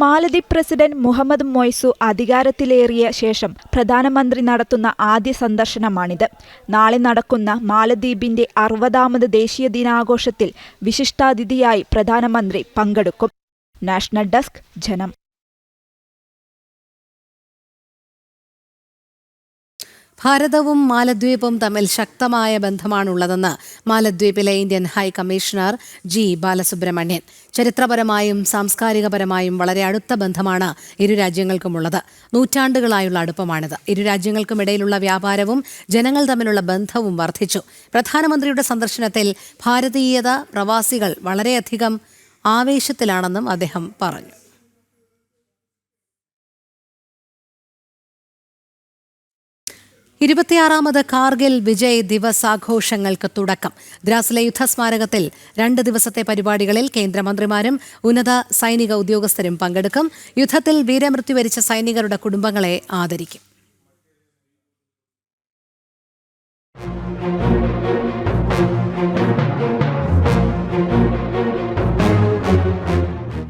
[SPEAKER 15] മാലദ്വീപ് പ്രസിഡന്റ് മുഹമ്മദ് മൊയ്സു അധികാരത്തിലേറിയ ശേഷം പ്രധാനമന്ത്രി നടത്തുന്ന ആദ്യ സന്ദർശനമാണിത്. നാളെ നടക്കുന്ന മാലദ്വീപിന്റെ 60ാമത് ദേശീയ ദിനാഘോഷത്തിൽ വിശിഷ്ടാതിഥിയായി പ്രധാനമന്ത്രി പങ്കെടുക്കും. നാഷണൽ ഡെസ്ക്, ജനം.
[SPEAKER 1] ഭാരതവും മാലദ്വീപും തമ്മിൽ ശക്തമായ ബന്ധമാണുള്ളതെന്ന് മാലദ്വീപിലെ Indian high commissioner G. Balasubramanian. ചരിത്രപരമായും സാംസ്കാരികപരമായും വളരെ അടുത്ത ബന്ധമാണ് ഇരു രാജ്യങ്ങൾക്കുമുള്ളത്. നൂറ്റാണ്ടുകളായുള്ള അടുപ്പമാണിത്. ഇരു രാജ്യങ്ങൾക്കുമിടയിലുള്ള വ്യാപാരവും ജനങ്ങൾ തമ്മിലുള്ള ബന്ധവും വർദ്ധിച്ചു. പ്രധാനമന്ത്രിയുടെ സന്ദർശനത്തിൽ ഭാരതീയത പ്രവാസികൾ വളരെയധികം ആവേശത്തിലാണെന്നും അദ്ദേഹം പറഞ്ഞു. ഇരുപത്തിയാറാമത് കാർഗിൽ വിജയ് ദിവസ് ആഘോഷങ്ങൾക്ക് തുടക്കം. ദ്രാസിലെ യുദ്ധസ്മാരകത്തിൽ 2 ദിവസത്തെ പരിപാടികളിൽ കേന്ദ്രമന്ത്രിമാരും ഉന്നത സൈനിക ഉദ്യോഗസ്ഥരും പങ്കെടുക്കും. യുദ്ധത്തിൽ വീരമൃത്യു വരിച്ച സൈനികരുടെ കുടുംബങ്ങളെ ആദരിക്കും.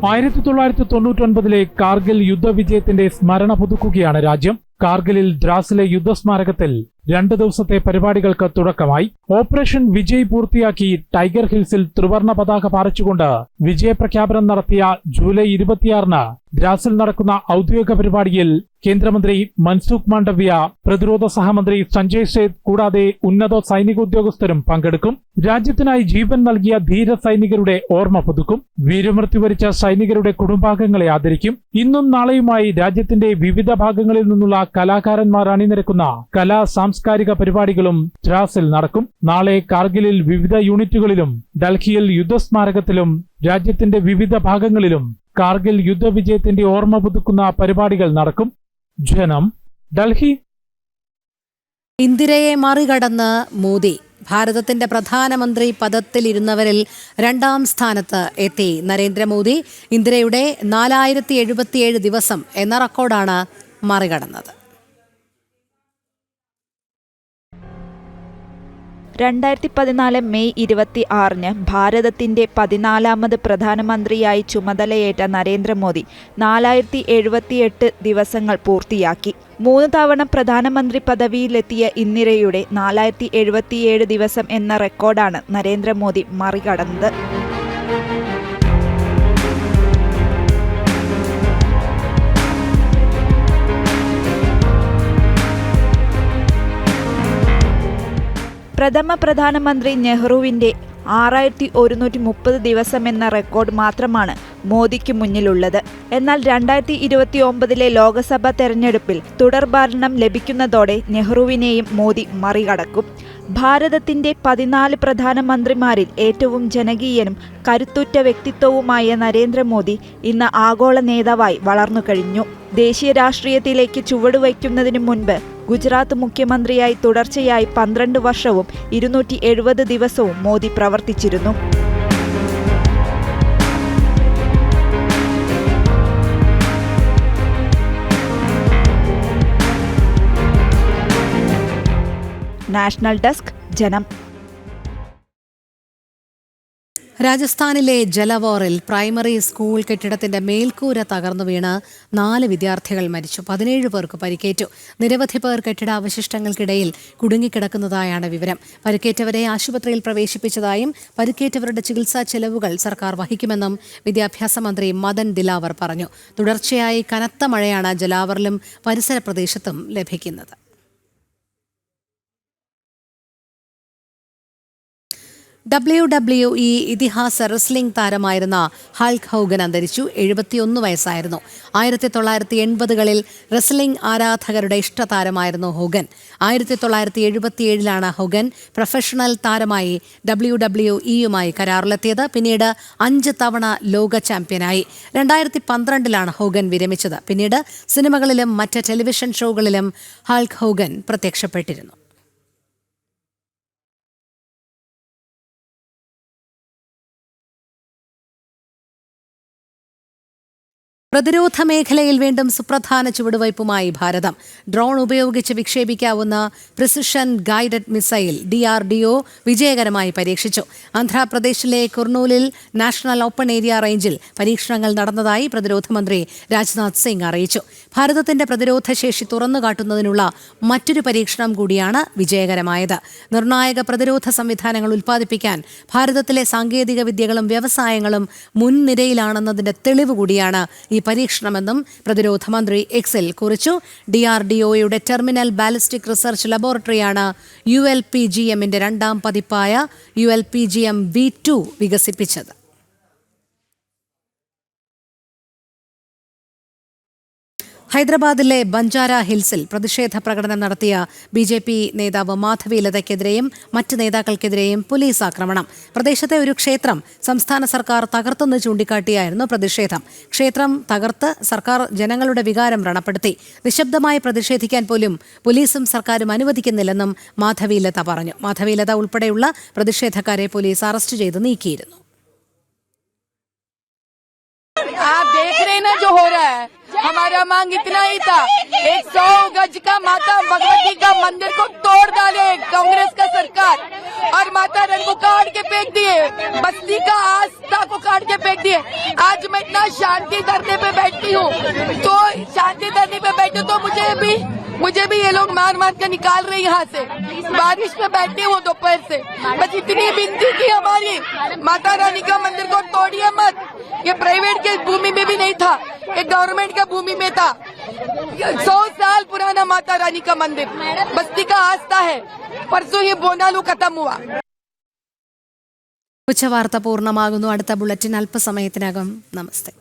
[SPEAKER 16] ആയിരത്തി 1999 കാർഗിൽ യുദ്ധവിജയത്തിന്റെ സ്മരണ പുതുക്കുകയാണ് രാജ്യം. കാർഗിലിൽ ദ്രാസിലെ യുദ്ധസ്മാരകത്തിൽ 2 ദിവസത്തെ പരിപാടികൾക്ക് തുടക്കമായി. ഓപ്പറേഷൻ വിജയ് പൂർത്തിയാക്കി ടൈഗർ ഹിൽസിൽ ത്രിവർണ്ണ പതാക പാറിച്ചുകൊണ്ട് വിജയപ്രഖ്യാപനം നടത്തിയ ജൂലൈ 26-ന് ദ്രാസിൽ നടക്കുന്ന ഔദ്യോഗിക പരിപാടിയിൽ കേന്ദ്രമന്ത്രി മൻസുഖ് മാണ്ഡവ്യ, പ്രതിരോധ സഹമന്ത്രി സഞ്ജയ് സേത്ത് കൂടാതെ ഉന്നത സൈനിക ഉദ്യോഗസ്ഥരും പങ്കെടുക്കും. രാജ്യത്തിനായി ജീവൻ നൽകിയ ധീര സൈനികരുടെ ഓർമ്മ പുതുക്കും. വീരമൃത്യു വരിച്ച സൈനികരുടെ കുടുംബാംഗങ്ങളെ ആദരിക്കും. ഇന്നും നാളെയുമായി രാജ്യത്തിന്റെ വിവിധ ഭാഗങ്ങളിൽ നിന്നുള്ള കലാകാരന്മാർ അണിനിരക്കുന്ന കലാ സാംസ്കാരിക പരിപാടികളും ദ്രാസിൽ നടക്കും. നാളെ കാർഗിലിൽ വിവിധ യൂണിറ്റുകളിലും ഡൽഹിയിൽ യുദ്ധസ്മാരകത്തിലും രാജ്യത്തിന്റെ വിവിധ ഭാഗങ്ങളിലും കാർഗിൽ യുദ്ധവിജയത്തിന്റെ ഓർമ്മ പുതുക്കുന്ന പരിപാടികൾ നടക്കും. ജനം, ഡൽഹി.
[SPEAKER 1] ഇന്ദിരയെ മറികടന്ന് മോദി ഭാരതത്തിന്റെ പ്രധാനമന്ത്രി പദത്തിലിരുന്നവരിൽ 2ാം സ്ഥാനത്ത് എത്തി നരേന്ദ്രമോദി. ഇന്ദിരയുടെ 4077 ദിവസം എന്ന റെക്കോർഡാണ് മറികടന്നത്.
[SPEAKER 15] 2014 മെയ് 26-ന് ഭാരതത്തിന്റെ 14ാമത് പ്രധാനമന്ത്രിയായി ചുമതലയേറ്റ നരേന്ദ്രമോദി 4078 ദിവസങ്ങൾ പൂർത്തിയാക്കി. 3 തവണ പ്രധാനമന്ത്രി പദവിയിലെത്തിയ ഇന്ദിരയുടെ 4077 ദിവസം എന്ന റെക്കോർഡാണ് നരേന്ദ്രമോദി മറികടന്നത്. പ്രഥമ പ്രധാനമന്ത്രി നെഹ്റുവിന്റെ 6130 ദിവസം എന്ന റെക്കോർഡ് മാത്രമാണ് മോദിക്ക് മുന്നിലുള്ളത്. എന്നാൽ 2029 ലോക്സഭാ തെരഞ്ഞെടുപ്പിൽ തുടർഭരണം ലഭിക്കുന്നതോടെ നെഹ്റുവിനെയും മോദി മറികടക്കും. ഭാരതത്തിന്റെ 14 പ്രധാനമന്ത്രിമാരിൽ ഏറ്റവും ജനകീയനും കരുത്തുറ്റ വ്യക്തിത്വവുമായ നരേന്ദ്രമോദി ഇന്ന് ആഗോള നേതാവായി വളർന്നു കഴിഞ്ഞു. ദേശീയ രാഷ്ട്രീയത്തിലേക്ക് ചുവടുവയ്ക്കുന്നതിനു മുൻപ് ഗുജറാത്ത് മുഖ്യമന്ത്രിയായി തുടർച്ചയായി 12 വർഷവും 270 ദിവസവും മോദി പ്രവർത്തിച്ചിരുന്നു. നാഷണൽ ഡെസ്ക്, ജനം.
[SPEAKER 1] രാജസ്ഥാനിലെ ജലവോറിൽ പ്രൈമറി സ്കൂൾ കെട്ടിടത്തിന്റെ മേൽക്കൂര തകർന്നു വീണ് 4 വിദ്യാർത്ഥികൾ മരിച്ചു. 17 പേർക്ക് പരിക്കേറ്റു. നിരവധി പേർ കെട്ടിടാവശിഷ്ടങ്ങൾക്കിടയിൽ കുടുങ്ങിക്കിടക്കുന്നതായാണ് വിവരം. പരിക്കേറ്റവരെ ആശുപത്രിയിൽ പ്രവേശിപ്പിച്ചതായും പരിക്കേറ്റവരുടെ ചികിത്സാ ചെലവുകൾ സർക്കാർ വഹിക്കുമെന്നും വിദ്യാഭ്യാസ മന്ത്രി മദൻ ദിലാവർ പറഞ്ഞു. തുടർച്ചയായി കനത്ത മഴയാണ് ജലാവറിലും പരിസര പ്രദേശത്തും ലഭിക്കുന്നത്. WWE ഇതിഹാസ റെസ്ലിംഗ് താരമായിരുന്ന ഹൾക്ക് ഹോഗൻ അന്തരിച്ചു. 71 വയസ്സായിരുന്നു. 1980കളിൽ റെസ്ലിംഗ് ആരാധകരുടെ ഇഷ്ടതാരമായിരുന്നു ഹോഗൻ. 1977ലാണ് ഹോഗൻ പ്രൊഫഷണൽ താരമായി WWEയുമായി കരാറിലെത്തിയത്. പിന്നീട് 5 തവണ ലോക ചാമ്പ്യനായി. 2012ലാണ് ഹോഗൻ വിരമിച്ചത്. പിന്നീട് സിനിമകളിലും മറ്റ് ടെലിവിഷൻ ഷോകളിലും ഹൾക്ക് ഹോഗൻ പ്രത്യക്ഷപ്പെട്ടിരുന്നു. പ്രതിരോധ മേഖലയിൽ വീണ്ടും സുപ്രധാന ചുവടുവയ്പുമായി ഭാരതം. ഡ്രോൺ ഉപയോഗിച്ച് വിക്ഷേപിക്കാവുന്ന പ്രിസിഷൻ ഗൈഡഡ് മിസൈൽ DRDO വിജയകരമായി പരീക്ഷിച്ചു. ആന്ധ്രാപ്രദേശിലെ കുർണൂലിൽ നാഷണൽ ഓപ്പൺ ഏരിയ റേഞ്ചിൽ പരീക്ഷണങ്ങൾ നടന്നതായി പ്രതിരോധ മന്ത്രി രാജ്നാഥ് സിംഗ് അറിയിച്ചു. ഭാരതത്തിന്റെ പ്രതിരോധ ശേഷി തുറന്നുകാട്ടുന്നതിനുള്ള മറ്റൊരു പരീക്ഷണം കൂടിയാണ് വിജയകരമായത്. നിർണായക പ്രതിരോധ സംവിധാനങ്ങൾ ഉൽപ്പാദിപ്പിക്കാൻ ഭാരതത്തിലെ സാങ്കേതിക വിദ്യകളും വ്യവസായങ്ങളും മുൻനിരയിലാണെന്നതിന്റെ തെളിവ് കൂടിയാണ് ഈ പരീക്ഷണമെന്നും പ്രതിരോധ മന്ത്രി എക്സിൽ കുറിച്ചു. DRDOയുടെ ടെർമിനൽ ബാലിസ്റ്റിക് റിസർച്ച് ലബോറട്ടറിയാണ് ULPGMന്റെ 2ാം പതിപ്പായ ULPGM V2 വികസിപ്പിച്ചത്. ഹൈദരാബാദിലെ ബഞ്ചാര ഹിൽസിൽ പ്രതിഷേധ പ്രകടനം നടത്തിയ BJP നേതാവ് മാധവി ലതയ്ക്കെതിരെയും മറ്റ് നേതാക്കൾക്കെതിരെയും പോലീസ് ആക്രമണം. പ്രദേശത്തെ ഒരു ക്ഷേത്രം സംസ്ഥാന സർക്കാർ തകർത്തെന്ന് ചൂണ്ടിക്കാട്ടിയായിരുന്നു പ്രതിഷേധം. ക്ഷേത്രം തകർത്ത് സർക്കാർ ജനങ്ങളുടെ വികാരം വ്രണപ്പെടുത്തി. നിശബ്ദമായി പ്രതിഷേധിക്കാൻ പോലും പോലീസും സർക്കാരും അനുവദിക്കുന്നില്ലെന്നും മാധവി ലത പറഞ്ഞു. മാധവി ലത ഉൾപ്പെടെയുള്ള പ്രതിഷേധക്കാരെ പോലീസ് അറസ്റ്റ് ചെയ്ത് നീക്കിയിരുന്നു.
[SPEAKER 17] आप देख रहे हैं ना जो हो रहा है, हमारा मांग इतना ही था, 100 गज का माता भगवती का मंदिर को तोड़ डाले कांग्रेस का सरकार और माता रंग को काट के फेंक दिए, बस्ती का आस्था को काट के फेंक दिए. आज मैं इतना शांति धरने पे बैठती हूँ, तो शांति धरने पे बैठे तो मुझे भी मुझे भी ये लोग मार मार कर निकाल रहे यहाँ से। बारिश में बैठे वो दोपहर से। बस इतनी विनती की हमारी, माता रानी का मंदिर को तोड़िए मत। ये प्राइवेट के भूमि में भी नहीं था, ये गवर्नमेंट का भूमि में था। 100 साल पुराना माता रानी का मंदिर बस्ती का आस्था है। परसों ये बोनालू खत्म हुआ।
[SPEAKER 1] ഉച്ചവാർത്ത പൂർണ്ണമാകുന്നു. അടുത്ത ബുള്ളറ്റിൻ അല്പസമയത്തിനകം. നമസ്തേ.